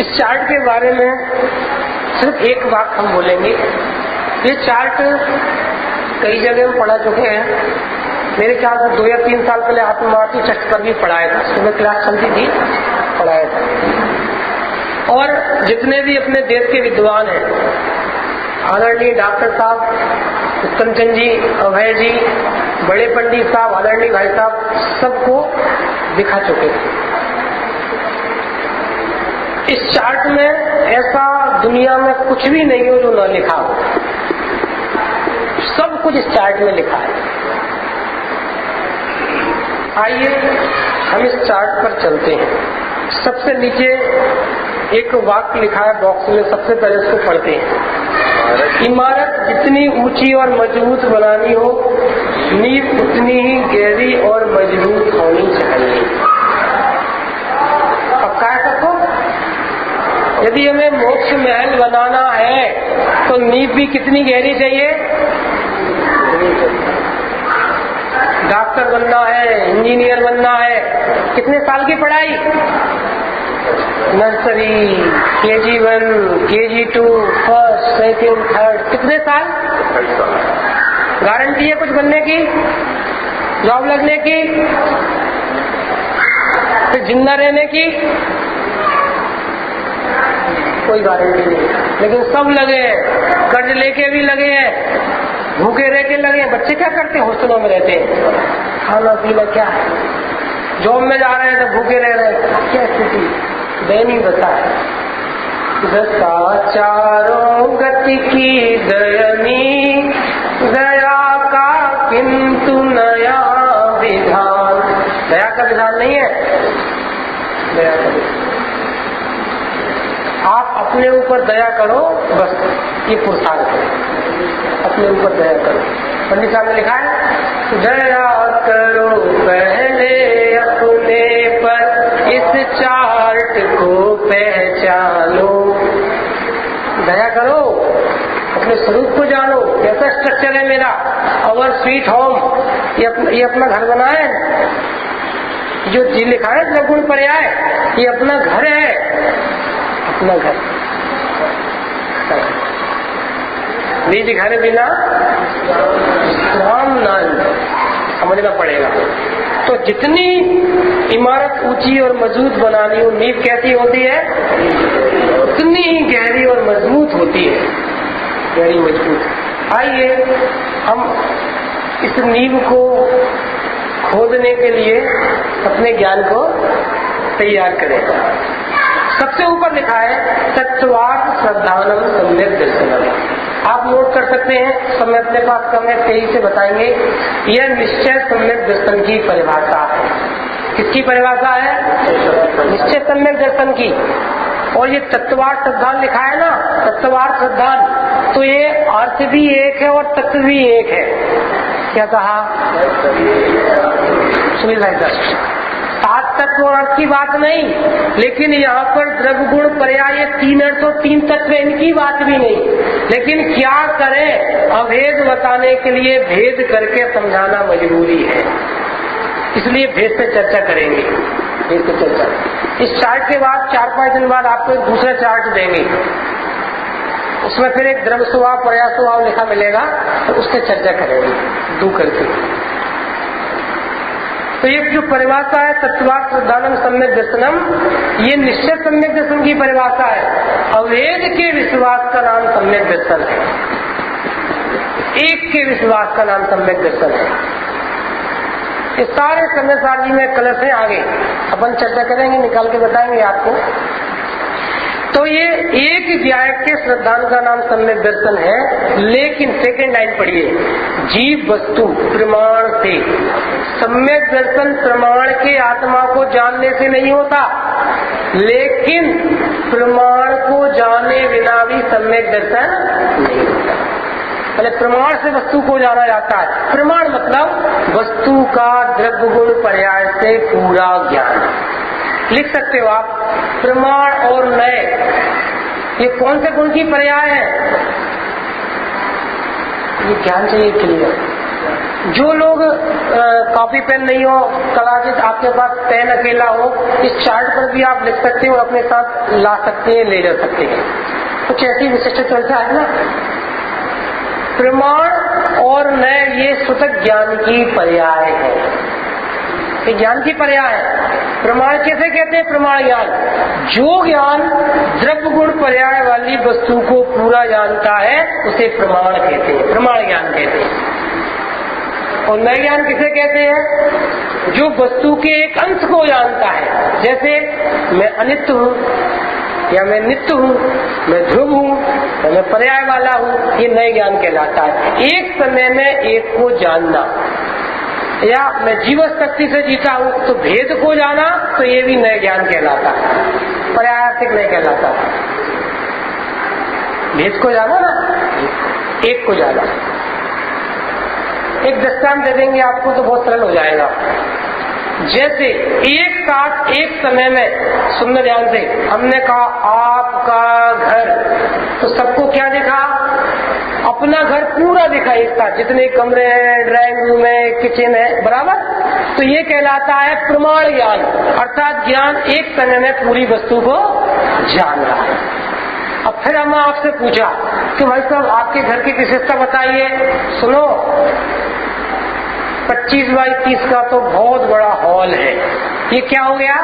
इस चार्ट के बारे में सिर्फ एक बात हम बोलेंगे। ये चार्ट कई जगह में पढ़ा चुके हैं, मेरे ख्याल से 2 या 3 साल पहले आत्मवादी चष्ट पर भी पढ़ाया था, सुबह क्लास चलती थी, पढ़ाया था। और जितने भी अपने देश के विद्वान हैं, आदरणीय डॉक्टर साहब उत्तमचंद जी, अभय जी, बड़े पंडित साहब, आदरणीय भाई साहब, सबको दिखा चुके हैं। इस चार्ट में ऐसा दुनिया में कुछ भी नहीं हो जो न लिखा हो, सब कुछ इस चार्ट में लिखा है। आइए हम इस चार्ट पर चलते हैं। सबसे नीचे एक वाक्य लिखा है बॉक्स में, सबसे पहले उसको पढ़ते हैं। इमारत जितनी ऊंची और मजबूत बनानी हो, नींव उतनी ही गहरी और मजबूत होनी चाहिए। पक्का है सबको? यदि हमें मोक्ष महल बनाना है तो नींव भी कितनी गहरी चाहिए? डॉक्टर बनना है, इंजीनियर बनना है, कितने साल की पढ़ाई? Nursery, KG1, KG2, first, second, third, कितने साल? गारंटी है कुछ बनने की, जॉब लगने की, फिर जिंदा रहने की? कोई गारंटी नहीं। लेकिन सब लगे हैं, कर्ज लेके भी लगे हैं, भूखे रह के लगे हैं। बच्चे क्या करते हैं? हॉस्टलों में रहते हैं, खाना पीना क्या है, जॉब में जा रहे हैं तो भूखे रह रहे हैं। क्या स्थिति दैनी बता है। दशा चारों गति की दयनी, दया का किंतु नया विधान। दया का विधान नहीं है, दया का विधान। आप अपने ऊपर दया करो, बस ये पुरुषार्थ है, अपने ऊपर दया करो। पंडित साहब ने लिखा है, दया करो पहले अपने पर, इस चार्ट को पहचानो। दया करो, अपने स्वरूप को जानो, कैसा स्ट्रक्चर है मेरा। अवर स्वीट होम, ये अपना घर बना है, जो जी लिखा है निर्गुण पर्याय, ये अपना घर है, अपना घर। निज घर बिना राम नाम, समझना पड़ेगा। तो जितनी इमारत ऊंची और मजबूत बनानी हो, नींव कैसी होती है? उतनी ही गहरी और मजबूत होती है, गहरी मजबूत। आइए हम इस नींव को खोदने के लिए अपने ज्ञान को तैयार करें। सबसे ऊपर लिखा है तत्वार्थ श्रद्धानम सम्यक दर्शनम। आप नोट कर सकते हैं, समय अपने पास कम है, तेजी से बताएंगे। यह निश्चय सम्यक दर्शन की परिभाषा है। किसकी परिभाषा है? निश्चय सम्यक दर्शन की। और ये तत्वार्थ श्रद्धान लिखा है ना, तत्वार्थ श्रद्धान, तो ये अर्थ भी एक है और तत्व भी एक है। क्या कहा? सुनील भाई साहब, सात तत्व और अर्थ की बात नहीं, लेकिन यहाँ पर द्रव्य गुण पर्याय तीन अर्थ और तीन तत्व, इनकी बात भी नहीं। लेकिन क्या करें, अभेद बताने के लिए भेद करके समझाना मजबूरी है, इसलिए भेद पे चर्चा करेंगे। भेद पे चर्चा, इस चार्ट के बाद 4-5 दिन बाद आपको एक दूसरा चार्ट देंगे, उसमें फिर एक द्रव्य स्वभाव पर्याय स्वभाव लिखा मिलेगा, तो उससे चर्चा करेंगे दो करके। तो ये जो परिभाषा है तत्वार्थ श्रद्धानम सम्यक दर्शनम, ये निश्चय सम्यक दर्शन की परिभाषा है। अवेद के विश्वास का नाम सम्यक दर्शन है, एक के विश्वास का नाम सम्यक दर्शन है। ये सारे समय सारणी में कलश है, आगे अपन चर्चा करेंगे, निकाल के बताएंगे आपको। तो ये एक व्यायक के श्रद्धान का नाम सम्यक दर्शन है। लेकिन सेकेंड लाइन पढ़िए, जीव वस्तु प्रमाण से। सम्यक दर्शन प्रमाण के आत्मा को जानने से नहीं होता, लेकिन प्रमाण को जाने बिना भी सम्यक दर्शन नहीं होता। पहले प्रमाण से वस्तु को जाना जाता है। प्रमाण मतलब वस्तु का द्रव्य गुण पर्याय से पूरा ज्ञान। लिख सकते हो आप, प्रमाण और नय, ये कौन से गुण की पर्याय है? ये ज्ञान चाहिए क्लियर। जो लोग कॉपी पेन नहीं हो, कदाचित आपके पास पेन अकेला हो, इस चार्ट पर भी आप लिख सकते हो, अपने साथ ला सकते हैं, ले जा सकते हैं। कुछ ऐसी विशिष्ट चर्चा है ना। प्रमाण और नय ये सूतक ज्ञान की पर्याय है, ये ज्ञान की पर्याय है। प्रमाण कैसे कहते हैं? प्रमाण ज्ञान, जो ज्ञान द्रव्य गुण पर्याय वाली वस्तु को पूरा जानता है उसे प्रमाण कहते हैं, प्रमाण ज्ञान कहते हैं। और नय ज्ञान किसे कहते हैं? जो वस्तु के एक अंश को जानता है, जैसे मैं अनित्य हूँ, या मैं नित्य हूँ, मैं ध्रुव हूँ, या मैं पर्याय वाला हूँ, ये नय ज्ञान कहलाता है। एक समय में एक को जानना, या मैं जीवत शक्ति से जीता हूँ, तो भेद को जाना, तो ये भी नय ज्ञान कहलाता है, पर्यायार्थिक नहीं कहलाता। भेद को जाना ना, एक को जाना। एक दृष्टांत दे देंगे आपको तो बहुत सरल हो जाएगा। जैसे एक साथ एक समय में, सुनने ध्यान से, हमने कहा आपका घर, तो सबको क्या दिखा? अपना घर पूरा दिखाए एक साथ, जितने कमरे हैं, ड्राइंग रूम है, किचन है, बराबर, तो ये कहलाता है प्रमाण ज्ञान, अर्थात ज्ञान एक समय में पूरी वस्तु को जान रहा है। अब फिर हमने आपसे पूछा कि भाई साहब आपके घर की विशेषता बताइए। सुनो, 25 बाई 30 का तो बहुत बड़ा हॉल है, ये क्या हो गया?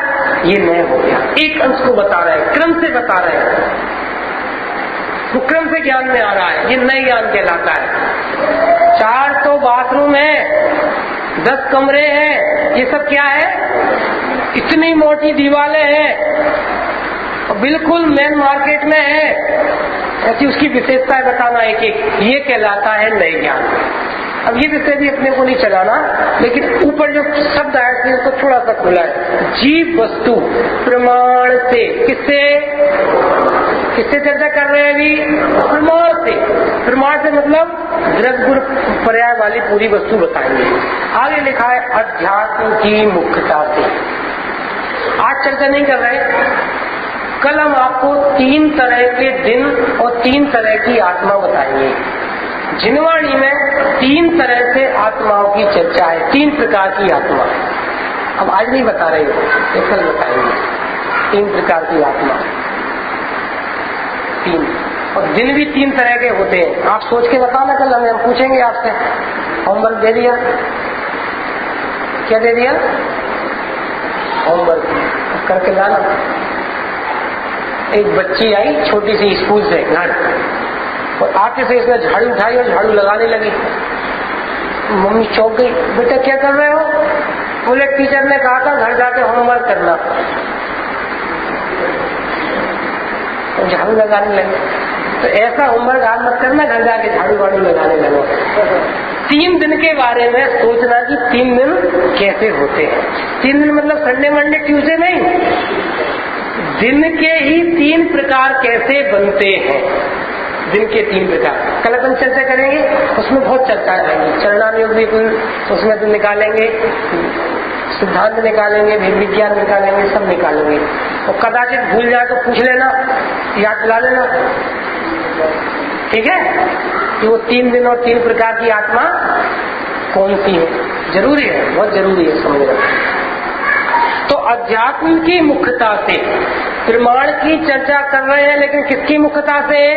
ये नए हो गया। एक अंश को बता रहे हैं, क्रम से बता रहे हैं, वो क्रम से ज्ञान में आ रहा है, ये नए ज्ञान कहलाता है। 4 तो बाथरूम है, 10 कमरे हैं, ये सब क्या है? इतनी मोटी दीवारें हैं, बिल्कुल मेन मार्केट में है, ऐसी उसकी विशेषताएं बताना एक एक, ये कहलाता है नए ज्ञान। अब ये विषय भी अपने को नहीं चलाना, लेकिन ऊपर जो शब्द आए थे उसको थोड़ा सा खुला है। जीव वस्तु प्रमाण से, किससे चर्चा कर रहे हैं अभी? प्रमाण से। प्रमाण से मतलब द्रव्य गुण पर्याय वाली पूरी वस्तु बताएंगे। आगे लिखा है अध्यात्म की मुख्यता से। आज चर्चा नहीं कर रहे, कल हम आपको 3 तरह के दिन और 3 तरह की आत्मा बताएंगे। जिनवाणी में 3 तरह से आत्माओं की चर्चा है, 3 प्रकार की आत्मा। अब आज नहीं बता रहे, कल बताएंगे 3 प्रकार की आत्मा। 3 और दिन भी 3 तरह के होते हैं। आप सोच के बताना, कल हम पूछेंगे आपसे। होमवर्क दे दिया? क्या दे दिया? होमवर्क करके लाना। एक बच्ची आई छोटी सी स्कूल से घर, और आके से इसने झाड़ू उठाई और झाड़ू लगाने लगी। मम्मी चौंक गई, बेटा क्या कर रहे हो? बोले टीचर ने कहा था घर जाके होमवर्क करना। तो झाड़ू लगाने लगे। तो ऐसा होमवर्क आज मत करना, घर जाके झाड़ू वाड़ू लगाने लगो। 3 दिन के बारे में सोचना कि 3 दिन कैसे होते हैं। 3 दिन मतलब संडे मंडे ट्यूसडे नहीं, दिन के ही 3 प्रकार कैसे बनते हैं। दिन के 3 प्रकार कल अपन चर्चा करेंगे, उसमें बहुत चर्चा आएगी। चरणानुयोग भी उसमें तो निकालेंगे, सिद्धांत निकालेंगे, विज्ञान निकालेंगे, सब निकालेंगे। और कदाचित भूल जाए तो पूछ लेना, याद दिला लेना, ठीक है? कि वो 3 दिन और 3 प्रकार की आत्मा कौन सी है। जरूरी है, बहुत जरूरी है समझना। तो अध्यात्म की मुख्यता से प्रमाण की चर्चा कर रहे हैं, लेकिन किसकी मुख्यता से?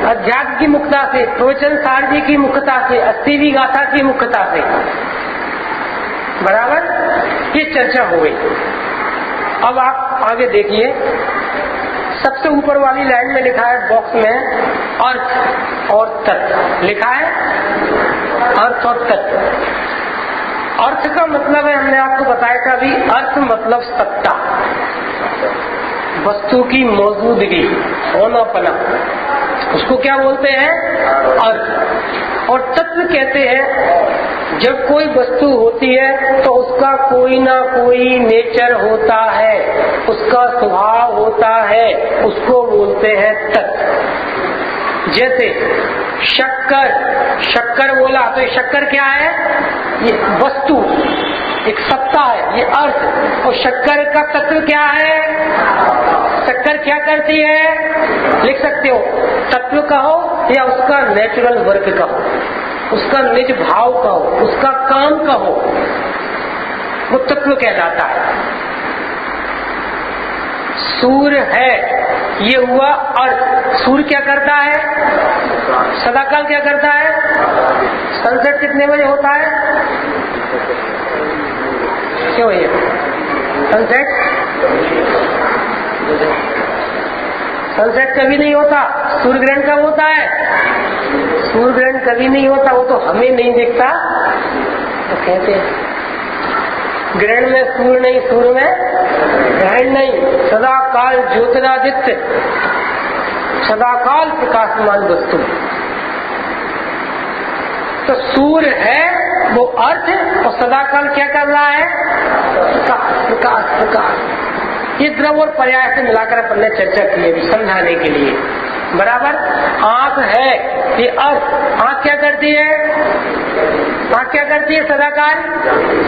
अध्यात्म की मुख्यता से, प्रवचन सार जी की मुख्यता से, 80वीं गाथा की मुख्यता से, बराबर, ये चर्चा हो गई। अब आप आगे देखिए, सबसे ऊपर वाली लाइन में लिखा है बॉक्स में अर्थ और तत्व लिखा है। अर्थ और तत्व, अर्थ का मतलब है, हमने आपको बताया था अभी, अर्थ मतलब सत्ता, वस्तु की मौजूदगी, होनापना, उसको क्या बोलते हैं? अर्थ। और तत्व कहते हैं जब कोई वस्तु होती है तो उसका कोई ना कोई नेचर होता है, उसका स्वभाव होता है, उसको बोलते हैं तत्व। जैसे शक्कर बोला तो ये शक्कर क्या है? ये वस्तु, एक सत्ता है, ये अर्थ। और शक्कर का तत्व क्या है? शक्कर क्या करती है? लिख सकते हो, तत्व कहो या उसका नेचुरल वर्क कहो, उसका निज भाव कहो, उसका काम कहो, वो तत्व कहलाता है। सूर्य है, ये हुआ अर्थ। सूर्य क्या करता है? सदाकाल क्या करता है? सनसेट कितने बजे होता है? क्यों ये सनसेट कभी नहीं होता। सूर्य ग्रहण कब होता है? सूर्य ग्रहण कभी नहीं होता, वो तो हमें नहीं दिखता। तो कहते हैं ग्रहण में सूर्य नहीं, सूर्य में ग्रहण नहीं। सदा काल ज्योतिरादित्य, सदाकाल प्रकाशमान वस्तु। तो सूर्य है वो अर्थ, और सदाकाल क्या कर रहा है? प्रकाश प्रकाश। ये द्रव और पर्याय से मिलाकर अपन ने चर्चा की है समझाने के लिए, बराबर। आंख है, ये अर्थ। आंख क्या करती है? आंख क्या करती है? सदाकाल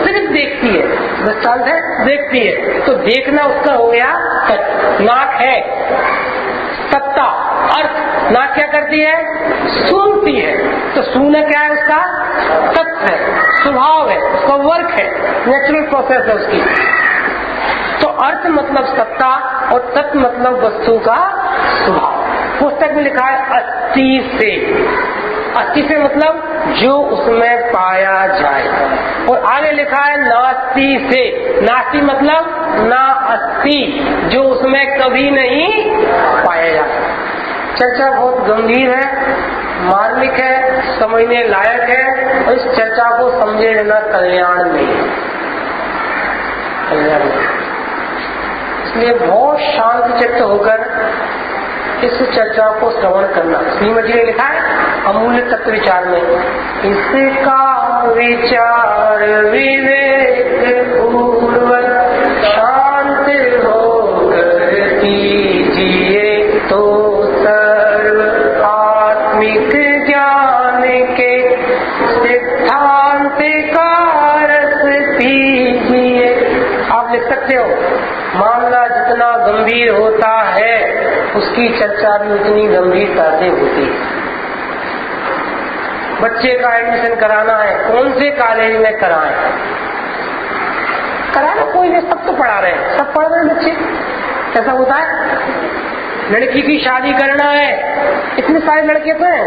सिर्फ देखती है, दृष्टांत है, देखती है। तो देखना उसका हो गया। नाक है, सत्ता अर्थ ना क्या करती है, सूंघती है। तो सूंघना क्या है, उसका तत्व है, स्वभाव है, उसका वर्क है, नेचुरल प्रोसेस है उसकी। तो अर्थ मतलब सत्ता और तत्व मतलब वस्तु का स्वभाव। पुस्तक में लिखा है अस्थि से, अस्थि से मतलब जो उसमें पाया जाए, और आगे लिखा है नास्ति से, नास्ति मतलब ना अस्थि, जो उसमें कभी नहीं पाया जाता। चर्चा बहुत गंभीर है, मार्मिक है, समझने लायक है, और इस चर्चा को समझे लेना कल्याण में है, कल्याण में। इसलिए बहुत शांत चित्त होकर इस चर्चा को श्रवण करना। श्रीमद जी ने लिखा है अमूल्य तत्व विचार में, इसका विचार विवेक पूर्वक शांत होकर कीजिए तो सर्व आत्मिक ज्ञान के सिद्धांत का रस पीजिए। आप लिख सकते हो, मामला जितना गंभीर होता है उसकी चर्चा भी उतनी गंभीरता से होती है। बच्चे का एडमिशन कराना है, कौन से कॉलेज में कराएं? कराना कोई नहीं, सब तो पढ़ा रहे हैं, सब पढ़ रहे हैं बच्चे। ऐसा होता है, लड़की की शादी करना है, इतने सारे लड़के तो हैं।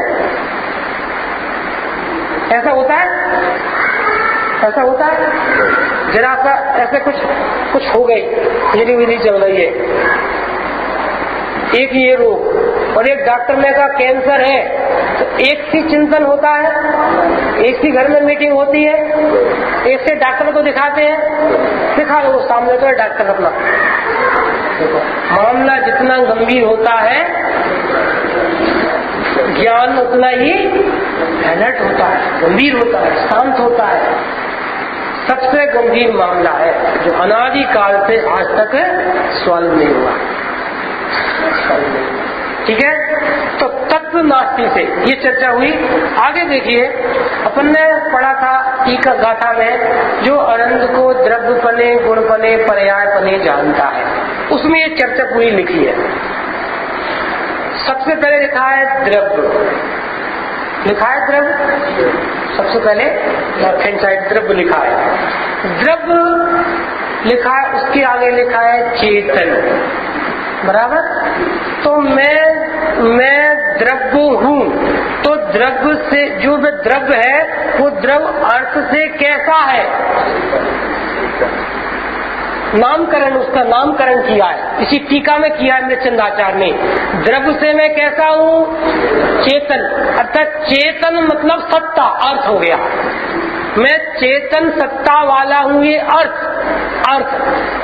ऐसा होता है, ऐसा होता है। जरा सा ऐसे कुछ हो गई, हिली विली चल रही है, एक ये रोग और एक डॉक्टर ने कहा कैंसर है, तो एक सी चिंतन होता है, एक सी घर में मीटिंग होती है, एक से डॉक्टर को दिखाते हैं, दिखा दो सामने तो है डॉक्टर अपना। देखो मामला जितना गंभीर होता है ज्ञान उतना ही अलर्ट होता है, गंभीर होता है, शांत होता है। सबसे गंभीर मामला है जो अनादि काल से आज तक सॉल्व नहीं हुआ। ठीक है, तो तत्व नास्ति से ये चर्चा हुई। आगे देखिए, अपन ने पढ़ा था टीका गाथा में, जो अनंत को द्रव्यपने गुणपने पर्यायपने जानता है, उसमें ये चर्चा पूरी लिखी है। सबसे पहले लिखा है द्रव्य, लिखा है द्रव्य, सबसे पहले लेफ्ट हैंड साइड द्रव्य लिखा है, द्रव्य लिखा है, उसके आगे लिखा है चेतन, बराबर। तो मैं द्रव्य हूँ, तो द्रव्य से जो द्रव्य है वो द्रव्य अर्थ से कैसा है, नामकरण, उसका नामकरण किया है, इसी टीका में किया है मृच्छंदाचार्य ने। द्रव्य से मैं कैसा हूँ, चेतन, अर्थात चेतन मतलब सत्ता, अर्थ हो गया। मैं चेतन सत्ता वाला हूँ, ये अर्थ।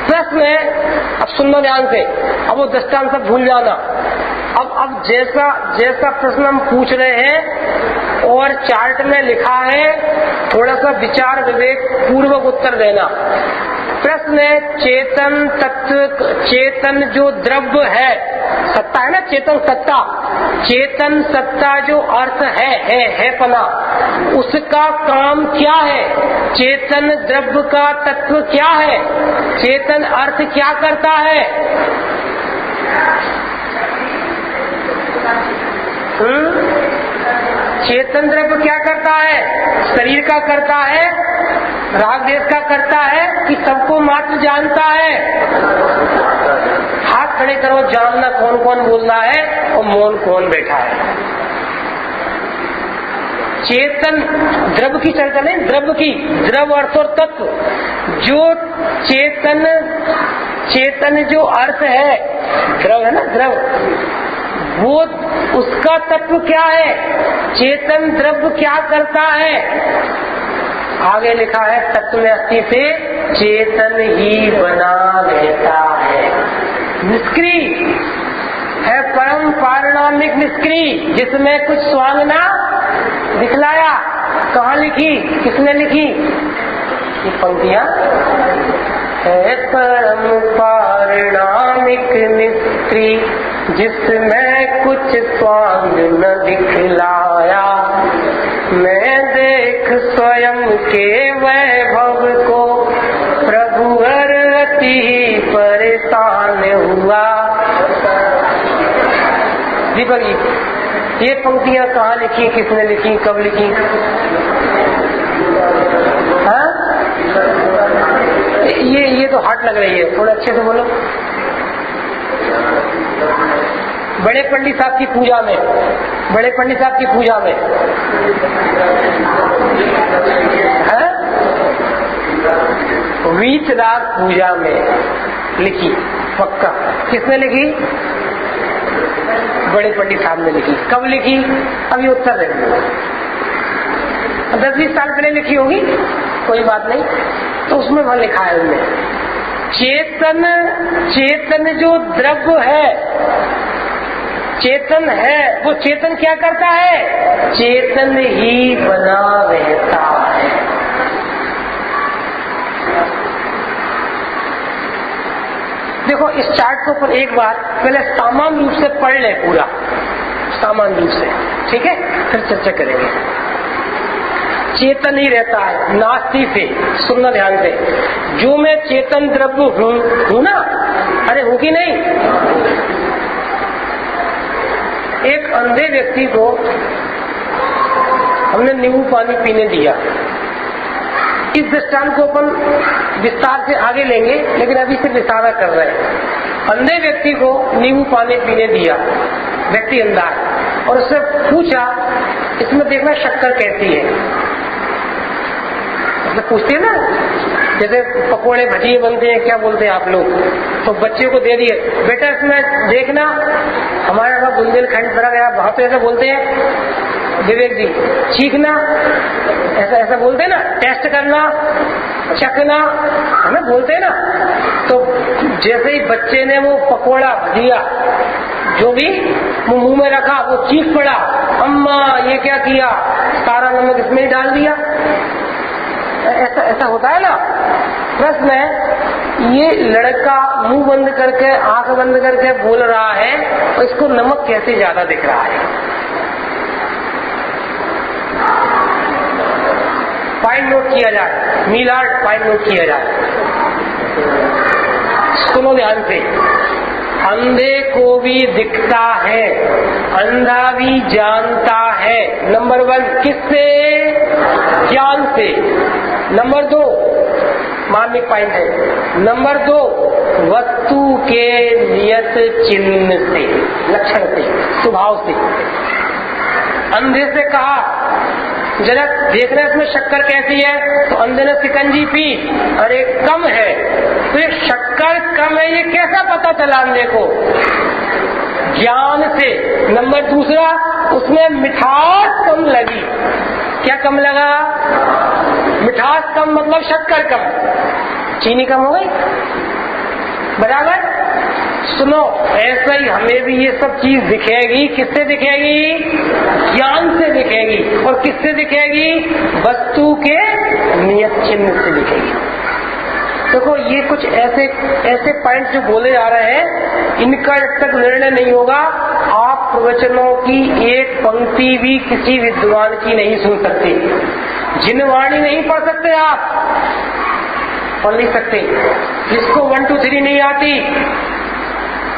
प्रश्न है, अब सुनना ध्यान से, अब वो दृष्टांत सब भूल जाना। अब जैसा प्रश्न हम पूछ रहे हैं और चार्ट में लिखा है, थोड़ा सा विचार विवेक पूर्वक उत्तर देना। प्रश्न है चेतन तत्व, चेतन जो द्रव्य है, सत्ता है ना, चेतन सत्ता, चेतन सत्ता जो अर्थ है पना, उसका काम क्या है, चेतन द्रव्य का तत्व क्या है, चेतन अर्थ क्या करता है, चेतन द्रव्य क्या करता है, शरीर का करता है, राग देश का करता है, कि सबको मात्र जानता है। हाथ खड़े करो, जानना कौन कौन बोल रहा है और मौन कौन बैठा है। चेतन द्रव्य की चर्चा नहीं, द्रव्य की, द्रव्य अर्थ और तत्व, जो चेतन जो अर्थ है, द्रव है ना, द्रव, वो उसका तत्व क्या है, चेतन द्रव्य क्या करता है। आगे लिखा है तत्व में अस्थि से चेतन ही बना रहता है। निष्क्रिय है, परम पारिणामिक निष्क्रिय, जिसमें कुछ स्वांगना दिखलाया। कहाँ लिखी, किसने लिखी ये पंक्तियां, है परम पारिणामिक निष्क्रिय, जिसमें कुछ स्वांग न दिखलाया। मैं देख स्वयं के वैभव को, प्रभु अति ही परेशान हुआ। दीपक जी, ये पंक्तियां कहाँ लिखी, किसने लिखी, कब लिखी? हाँ, ये तो हार्ड लग रही है, थोड़ा अच्छे से बोलो। बड़े पंडित साहब की पूजा में, बड़े पंडित साहब की पूजा में है, वीतराग पूजा में लिखी, पक्का। किसने लिखी? बड़े पंडित साहब ने लिखी। कब लिखी? अभी उत्तर दे, 10-20 साल पहले लिखी होगी, कोई बात नहीं। तो उसमें वह लिखा है, उनमें चेतन जो द्रव्य है, चेतन है, वो चेतन क्या करता है? चेतन ही बना रहता है। देखो इस चार्ट के ऊपर एक बार पहले सामान्य रूप से पढ़ ले, पूरा सामान्य रूप से, ठीक है, फिर चर्चा करेंगे। चेतन ही रहता है, नास्ति से, सुनना ध्यान से। जो मैं चेतन द्रव्य हूं ना, अरे हूं कि नहीं? एक अंधे व्यक्ति को हमने नींबू पानी पीने दिया। इस दृष्टांत को अपन विस्तार से आगे लेंगे, लेकिन अभी सिर्फ इशारा कर रहे हैं। अंधे व्यक्ति को नींबू पानी पीने दिया, व्यक्ति अंधा है, और उससे पूछा इसमें देखना शक्कर कैसी है। मतलब पूछते हैं ना, जैसे पकोड़े भजिए बनते हैं, क्या बोलते हैं आप लोग? तो बच्चे को दे दिए, बेटा इसमें देखना, हमारे यहाँ बुंदेलखंड भरा गया, वहां पे ऐसा बोलते हैं विवेक जी, चीखना, ऐसा बोलते हैं ना, टेस्ट करना, चखना, है ना, बोलते हैं ना। तो जैसे ही बच्चे ने वो पकोड़ा दिया, जो भी मुंह में रखा, वो चीख पड़ा, अम्मा ये क्या किया, सारा नमक इसमें डाल दिया। ऐसा होता है ना। प्रश्न है, ये लड़का मुंह बंद करके, आंख बंद करके बोल रहा है, और इसको नमक कैसे ज्यादा दिख रहा है? पॉइंट नोट किया जाए, मीलार्ड पॉइंट नोट किया जाए। सुनो ध्यान से, अंधे को भी दिखता है, अंधा भी जानता है। नंबर 1 किससे? ज्ञान से। नंबर 2 मार्मिक पॉइंट है। नंबर 2 वस्तु के नियत चिन्ह से, लक्षण से, स्वभाव से। अंधे से कहा जरा देख रहे इसमें शक्कर कैसी है, तो अंधे ने शिकंजी पी, अरे कम है। तो ये शक्कर कम है, ये कैसा पता चला अंधे को? ज्ञान से। नंबर 2 उसमें मिठास कम लगी। क्या कम लगा? मिठास कम, मतलब शक्कर कम, चीनी कम हो गई, बराबर। सुनो, ऐसा ही हमें भी ये सब चीज दिखेगी। किससे दिखेगी? ज्ञान से दिखेगी। और किससे दिखेगी? वस्तु के नियत चिन्ह से दिखेगी। देखो ये कुछ ऐसे पॉइंट जो बोले जा रहे हैं, इनका जब तक निर्णय नहीं होगा, आप प्रवचनों की एक पंक्ति भी किसी विद्वान की नहीं सुन सकते। जिनवाणी नहीं पढ़ सकते, आप पढ़ नहीं सकते। जिसको 1 2 3 नहीं आती,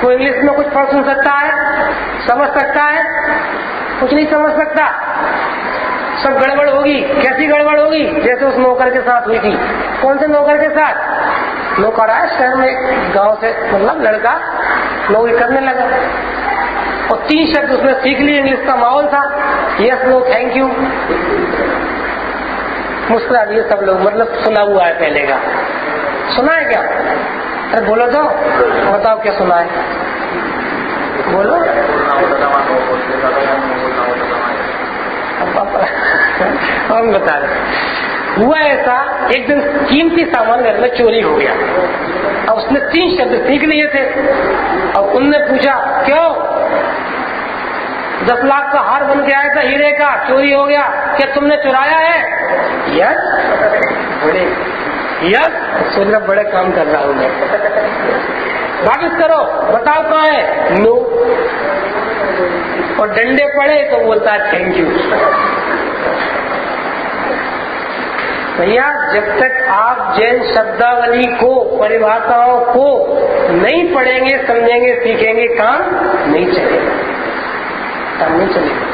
कोई इंग्लिश में कुछ पढ़ सुन सकता है, समझ सकता है? कुछ नहीं समझ सकता। सब गड़बड़ होगी। कैसी गड़बड़ होगी? जैसे उस नौकर के साथ हुई थी। कौन से नौकर के साथ? नौकर आया शहर में, गांव से, मतलब लड़का नौकरी करने लगा, और 3 शब्द उसने सीख लिए। इंग्लिश का माहौल था, यस नो थैंक यू, मुस्कुरा दिए सब लोग। मतलब सुना हुआ है पहले का। सुना है क्या? अरे बोलो तो, बताओ क्या सुना है, बोलो। हम बता रहे, हुआ ऐसा, एक दिन कीमती सामान घर में चोरी हो गया। अब उसने 3 शब्द सीख लिए थे। अब उनने पूछा क्यों? 10 लाख का हार बन के आया था हीरे का, चोरी हो गया, क्या तुमने चुराया है? यस। बड़े यस, सोचना बड़े काम कर रहा हूं मैं। वापिस करो, बताओ कहाँ है? नो। और डंडे पड़े तो बोलता है थैंक यू। भैया जब तक आप जैन शब्दावली को, परिभाषाओं को नहीं पढ़ेंगे, समझेंगे, सीखेंगे, काम नहीं चलेगा। काम नहीं चलेगा।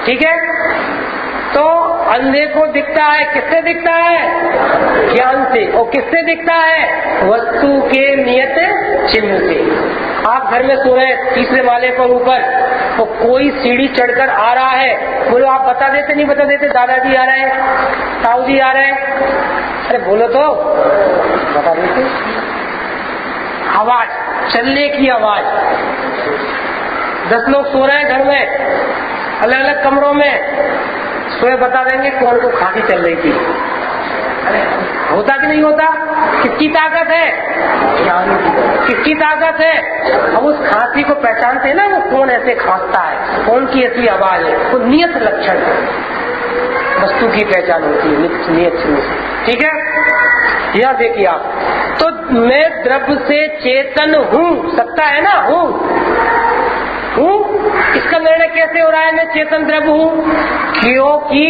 ठीक है, तो अंधे को दिखता है, किससे दिखता है? ज्ञान से। और किससे दिखता है? वस्तु के नियत चिन्ह से। आप घर में सो रहे हैं तीसरे माले पर ऊपर, तो कोई सीढ़ी चढ़कर आ रहा है, बोलो आप बता देते नहीं बता देते? दादाजी आ रहे हैं, ताऊ जी आ रहे हैं, अरे बोलो तो बता देते। आवाज, चलने की आवाज। 10 लोग सो रहे हैं घर में, अलग अलग कमरों में, सोए बता देंगे कौन को खांसी चल रही थी। अरे होता कि नहीं होता? किसकी ताकत है? किसकी ताकत है? हम उस खांसी को पहचानते हैं ना, वो कौन ऐसे खांसता है, कौन की ऐसी आवाज है, वो नियत लक्षण है, वस्तु की पहचान होती है नियत चिन्ह से। ठीक है, यह देखिए आप, तो मैं द्रव्य से चेतन हूँ, सत्ता है ना, हूँ, इसका निर्णय कैसे हो रहा है मैं चेतन द्रव्य हूँ? क्योंकि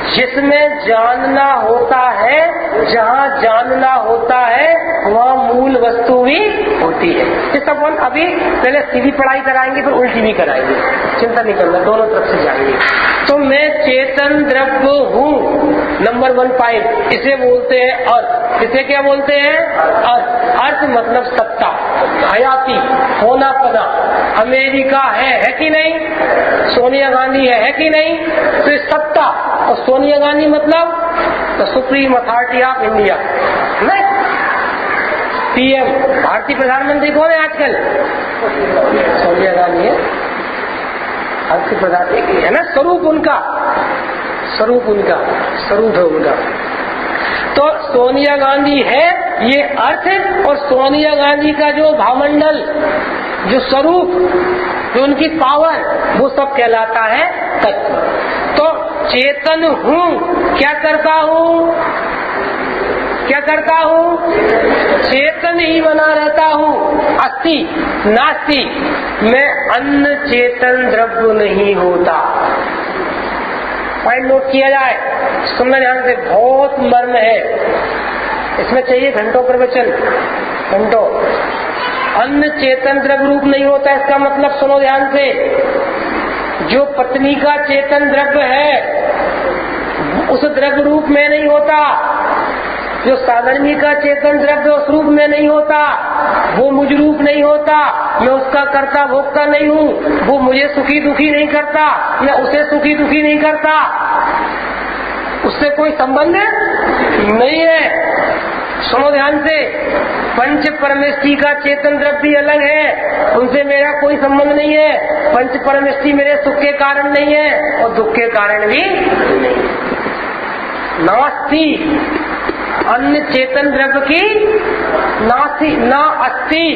जिसमें जानना होता है, जहाँ जानना होता है वहाँ मूल वस्तु भी होती है। इस अपन अभी पहले सीधी पढ़ाई कराएंगे, फिर उल्टी भी कराएंगे, चिंता नहीं करना, दोनों तरफ से जाएंगे। तो मैं चेतन द्रव्य हूँ, नंबर 1 पॉइंट, इसे बोलते हैं अर्थ। इसे क्या बोलते हैं? अर्थ। अर्थ मतलब सत्ता, हयाती, होना पना। अमेरिका है कि नहीं? सोनिया गांधी है कि नहीं? तो ये सत्ता, और सोनिया गांधी मतलब तो सुप्रीम अथॉरिटी ऑफ इंडिया, नहीं? पीएम, भारतीय प्रधानमंत्री कौन है आजकल? सोनिया गांधी है, भारतीय प्रधानमंत्री है ना, स्वरूप उनका, स्वरूप उनका, स्वरूप है उनका। तो सोनिया गांधी है ये अर्थ, और सोनिया गांधी का जो भावमंडल, जो स्वरूप, जो उनकी पावर, वो सब कहलाता है तत्व। तो चेतन हूँ, क्या करता हूँ? क्या करता हूँ? चेतन ही बना रहता हूँ। अस्ति नास्ति, मैं अन्य चेतन द्रव्य नहीं होता। पॉइंट नोट किया जाए, सुनना ध्यान से, बहुत मर्म है इसमें, चाहिए घंटों प्रवचन, घंटों। अन्य चेतन द्रव्य रूप नहीं होता, इसका मतलब सुनो ध्यान से, जो पत्नी का चेतन द्रव्य है उस द्रव्य रूप में नहीं होता, जो साधर्मी का चेतन द्रव्य उस रूप में नहीं होता, वो मुझ रूप नहीं होता, मैं उसका कर्ता भोक्ता नहीं हूँ, वो मुझे सुखी दुखी नहीं करता, मैं उसे सुखी दुखी नहीं करता, उससे कोई संबंध नहीं है। सुनो ध्यान से, पंच परमेष्टि का चेतन द्रव्य अलग है, उनसे मेरा कोई संबंध नहीं है। पंच परमेष्टि मेरे सुख के कारण नहीं है और दुख के कारण भी नहीं। नास्ति, अन्य चेतन द्रव्य की नास्ति, ना अस्ति,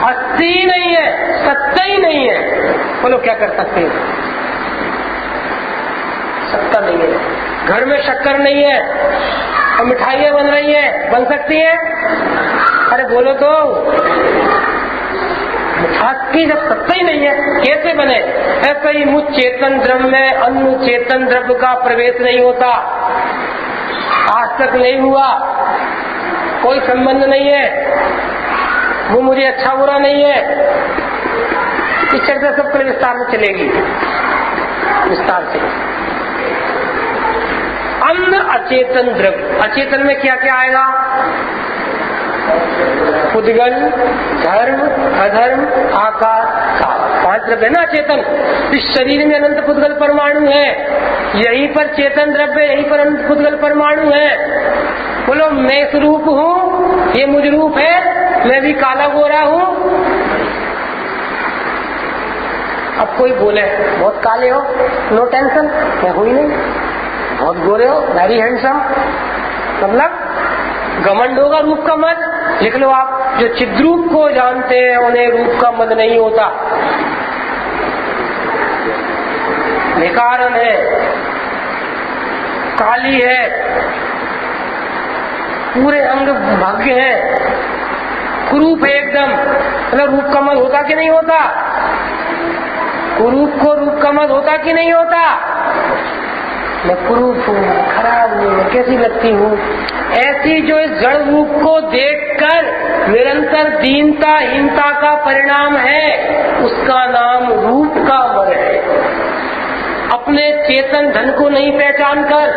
अस्ति नहीं है, सत्ता ही नहीं है। बोलो क्या कर सकते हैं? सत्ता नहीं है। घर में शक्कर नहीं है और मिठाइयाँ बन रही है, बन सकती है? अरे बोलो तो, मिठास की जब सत्ता ही नहीं है कैसे बने? ऐसा ही मुझ चेतन द्रव्य में अन्य चेतन द्रव्य का प्रवेश नहीं होता, आज तक नहीं हुआ, कोई संबंध नहीं है, वो मुझे अच्छा बुरा नहीं है। इस चर्चा सब कल विस्तार में चलेगी, विस्तार से। अन्य अचेतन द्रव्य, अचेतन में क्या क्या आएगा? पुद्गल, धर्म, अधर्म, आकार, काल, 5 द्रव्य है ना अचेतन। इस शरीर में अनंत पुद्गल परमाणु है, यहीं पर चेतन द्रव्य, यहीं पर अनंत पुद्गल परमाणु है। बोलो मैं स्वरूप हूँ, ये मुझ रूप है, मैं भी काला गोरा हूँ। अब कोई बोले बहुत काले हो, नो टेंशन, मैं हुई नहीं। बहुत गोरे हो, वेरी हैंडसम, मतलब घमंड होगा रूप का मत, लिख लो आप। जो चिद्रूप को जानते हैं उन्हें रूप का मत नहीं होता। निकारण है, काली है, पूरे अंग भग्य है, कुरूप है एकदम, मतलब रूप का मत होता कि नहीं होता? कुरूप को रूप का मत होता कि नहीं होता? मैं कुरूप हूँ, खराब हूँ, मैं कैसी लगती हूँ, ऐसी जो इस जड़ रूप को देखकर निरंतर दीनता हीनता का परिणाम है, उसका नाम रूप अपने चेतन धन को नहीं पहचान कर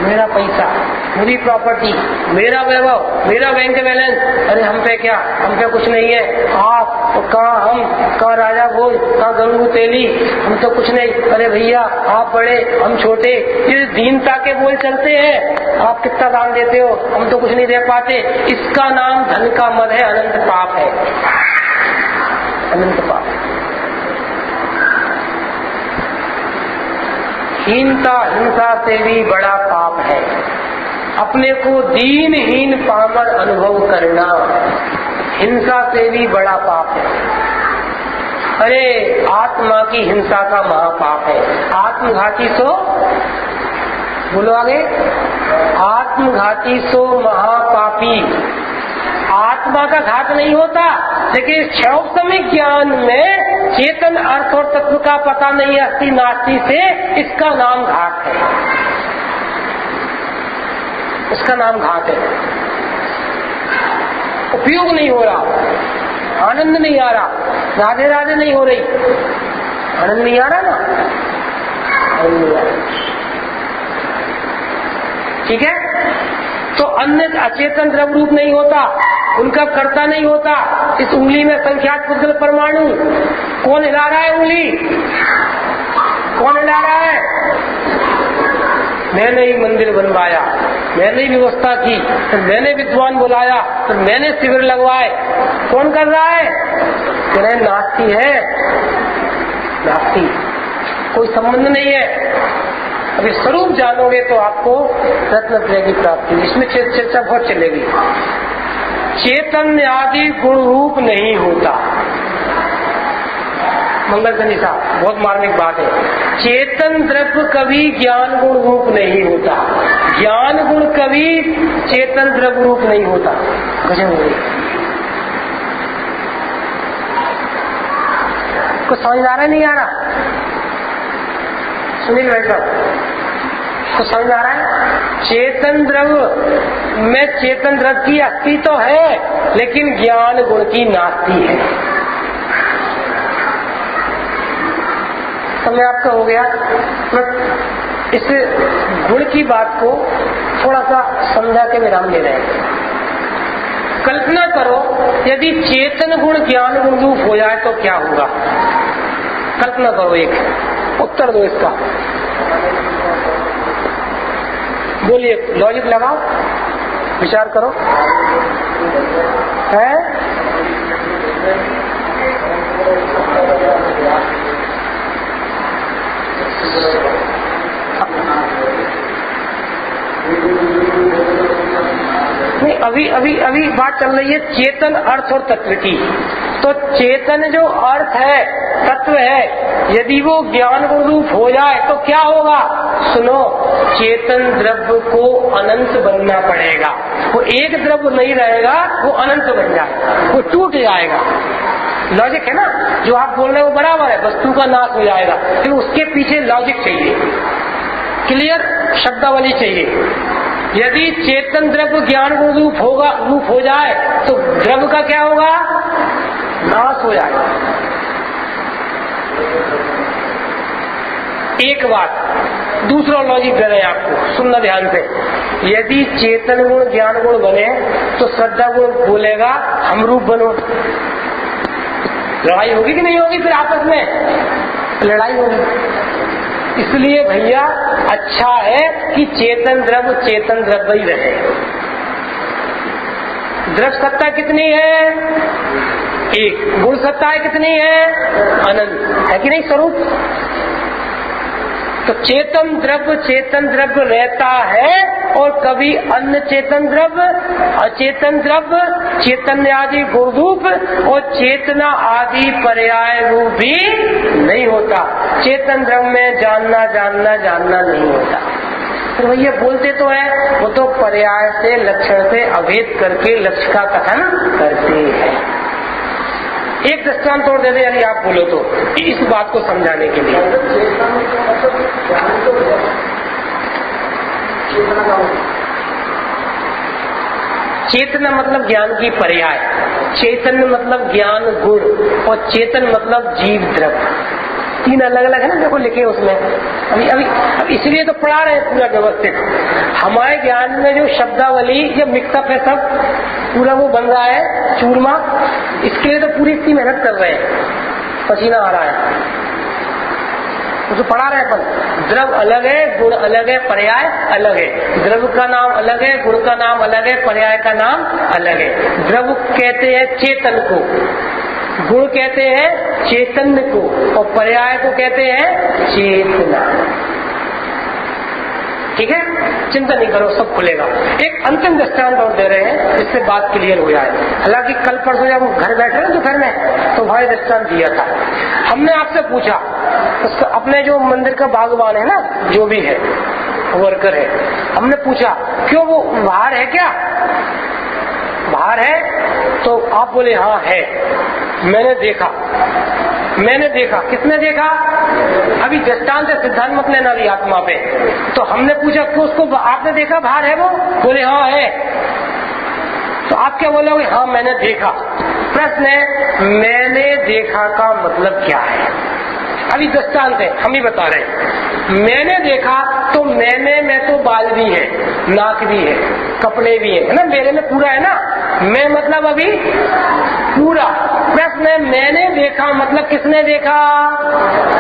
मेरा पैसा, मेरी प्रॉपर्टी, मेरा वैभव, मेरा बैंक बैलेंस, अरे हम पे क्या, हम पे कुछ नहीं है, आप तो कहाँ, हम कहाँ राजा भोज, कहाँ गंगू तेली, हम तो कुछ नहीं, अरे भैया आप बड़े हम छोटे, ये दीनता के बोल चलते हैं। आप कितना दान देते हो, हम तो कुछ नहीं दे पाते। इसका नाम धन का मद है, अनंत पाप है, अनंत पाप। हीनता हिंसा से भी बड़ा पाप है। अपने को दीनहीन पामर अनुभव करना हिंसा से भी बड़ा पाप है। अरे आत्मा की हिंसा का महापाप है। आत्मघाती सो, बोलो आगे, आत्मघाती सो महापापी। आत्मा का घात नहीं होता, लेकिन क्षौक्षमिक ज्ञान में चेतन अर्थ और तत्व का पता नहीं, अस्ति नास्ति से, इसका नाम घात है, इसका नाम घात है। उपयोग नहीं हो रहा, आनंद नहीं आ रहा, राधे राधे नहीं हो रही, आनंद नहीं आ रहा ना, आनंद नहीं आ रहा। ठीक है, तो अन्य अचेतन द्रव्य रूप नहीं होता, उनका कर्ता नहीं होता। इस उंगली में संख्यात पुद्गल परमाणु, कौन हिला रहा है उंगली, कौन हिला रहा है? मैंने ही मंदिर बनवाया, मैंने ही व्यवस्था की, फिर मैंने विद्वान बुलाया, फिर मैंने शिविर लगवाए, कौन कर रहा है? कहना नास्ती है, नास्ती, कोई संबंध नहीं है। अभी स्वरूप जानोगे तो आपको रत्नत्रय की प्राप्ति। इसमें चर्चा बहुत चलेगी। चेतन आदि गुण रूप नहीं होता। मंगल सनीसा बहुत मार्मिक बात है। चेतन द्रव्य कभी ज्ञान गुण रूप नहीं होता, ज्ञान गुण कभी चेतन द्रव्य रूप नहीं होता। गजब हो गई। कुछ समझ आ रहा है, नहीं आ रहा? सुनील भाई साहब, कुछ समझ आ रहा है? चेतन द्रव्य में चेतन द्रव्य की अस्थि तो है, लेकिन ज्ञान गुण की नास्ती है। समय आपका हो गया। मैं इस गुण की बात को थोड़ा सा समझा के विराम ले रहे हैं। कल्पना करो यदि चेतन गुण ज्ञान गुण रूप हो जाए तो क्या होगा? कल्पना करो, एक उत्तर दो इसका, बोलिए, लॉजिक लगाओ, विचार करो। है नहीं, अभी बात चल रही है चेतन अर्थ और तत्व की। तो चेतन जो अर्थ है, तत्व है, यदि वो ज्ञान गुण रूप हो जाए तो क्या होगा? सुनो, चेतन द्रव्य को अनंत बनना पड़ेगा। वो एक द्रव्य नहीं रहेगा, वो अनंत बन जाएगा, वो टूट जाएगा। लॉजिक है ना, जो आप बोल रहे हैं वो बराबर है, वस्तु का नाश हो जाएगा, फिर उसके पीछे लॉजिक चाहिए, क्लियर शब्दावली चाहिए। यदि चेतन द्रव्य ज्ञान गुण रूप हो जाए तो द्रव्य का क्या होगा? नाश हो जाएगा। एक बात, दूसरा लॉजिक दे रहे हैं आपको, सुनना ध्यान से। यदि चेतन गुण ज्ञान गुण बने तो श्रद्धा गुण बोलेगा हम रूप बनो। लड़ाई होगी कि नहीं होगी? फिर आपस में लड़ाई होगी। इसलिए भैया अच्छा है कि चेतन द्रव्य ही रहे। द्रव्य सत्ता कितनी है? एक। गुण सत्ता है कितनी है? अनंत है कि नहीं स्वरूप? तो चेतन द्रव्य रहता है, और कभी अन्य चेतन द्रव्य, अचेतन द्रव्य, चेतन आदि गुण रूप और चेतना आदि पर्याय रूप भी नहीं होता। चेतन द्रव्य में जानना नहीं होता। तो भैया बोलते तो है, वो तो पर्याय से लक्षण से अभेद करके लक्ष्य का कथन करते हैं। एक दृष्टांत तोड़ दे दे, यानी आप बोलो तो, इस बात को समझाने के लिए। चेतना मतलब ज्ञान की पर्याय, चैतन्य मतलब ज्ञान गुण, और चेतन मतलब जीव द्रव्य। 3 अलग अलग है ना, देखो लिखे उसमें। अब इसलिए तो पढ़ा रहे हैं पूरा व्यवस्थित। हमारे ज्ञान में जो शब्दावली या मिक्सअप है सब पूरा वो बन रहा है चूरमा, इसके लिए तो पूरी इतनी मेहनत कर रहे हैं, पसीना आ रहा है। तो पढ़ा रहे अपन, द्रव अलग है, गुण अलग है, पर्याय अलग है। द्रव का नाम अलग है, गुण का नाम अलग है, पर्याय का नाम अलग है। द्रव कहते हैं चेतन को, गुण कहते हैं चैतन्य को, और पर्याय को कहते हैं चेतना। ठीक है, चिंता नहीं करो, सब खुलेगा। एक अंतिम दृष्टांत और दे रहे हैं जिससे बात क्लियर हो जाए। हालांकि कल परसों जब हम घर बैठ रहे हैं दोपहर में तो भाई दृष्टांत दिया था। हमने आपसे पूछा, उसका अपने जो मंदिर का बागवान है ना, जो भी है वर्कर है, हमने पूछा क्यों वो बाहर है, क्या बाहर है? तो आप बोले हाँ है। मैंने देखा। किसने देखा? अभी दृष्टांत से सिद्धांत मत लेना भी आत्मा पे। तो हमने पूछा क्यों उसको आपने देखा बाहर है? वो बोले हाँ है। तो आप क्या बोलोगे? हाँ मैंने देखा। प्रश्न है, मैंने देखा का मतलब क्या है? अभी दृष्टांत है, हम ही बता रहे हैं। मैंने देखा तो मैंने में तो बाल भी है, नाक भी है, कपड़े भी है ना, मेरे में पूरा है ना। मैं मतलब अभी पूरा। प्रश्न है, मैंने देखा मतलब किसने देखा?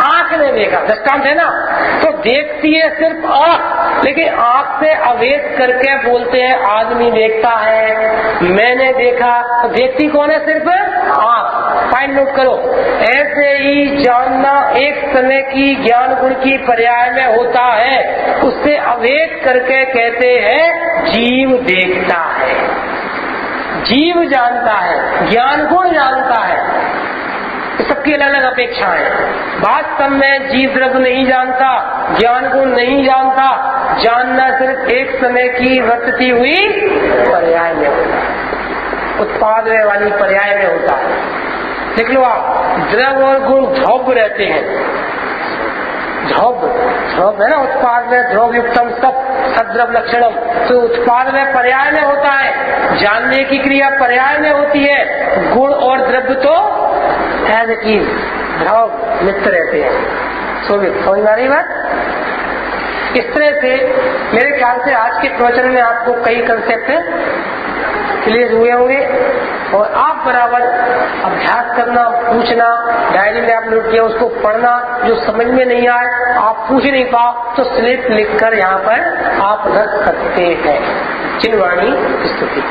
आंख ने देखा। दृष्टांत है ना। तो देखती है सिर्फ आंख, लेकिन आंख से अवेद करके बोलते हैं आदमी देखता है, मैंने देखा। तो देखती कौन है? सिर्फ आंख। फाइन नोट करो। ऐसे ही जानना एक समय की ज्ञान गुण की पर्याय में होता है, उससे अवेद करके कहते हैं जीव देखता है, जीव जानता है, ज्ञान गुण जानता है। सबकी अलग अलग अपेक्षाएं। वास्तव में जीव द्रव्य नहीं जानता, ज्ञान गुण नहीं जानता। जानना सिर्फ एक समय की वर्तती हुई पर्याय में होता है, उत्पाद वाली पर्याय में होता है। देख लो आप, द्रव और गुण ध्रुव रहते हैं। ध्रुव है ना, उत्पाद में ध्रुव युक्तम सब सद्रव लक्षणम। तो उत्पाद में पर्याय में होता है, जानने की क्रिया पर्याय में होती है। गुण और द्रव्य तो एज इट इज ध्रुव मित्र रहते हैं। समझ में आ रही बात? इस तरह से मेरे ख्याल से आज के प्रवचन में आपको कई कंसेप्ट क्लियर हुए होंगे, और आप बराबर अभ्यास करना, पूछना, डायरी में आप नोट किया उसको पढ़ना। जो समझ में नहीं आए, आप पूछ नहीं पाओ तो स्लिप लिखकर यहाँ पर आप रख सकते हैं। चिन्हवाणी स्तुति।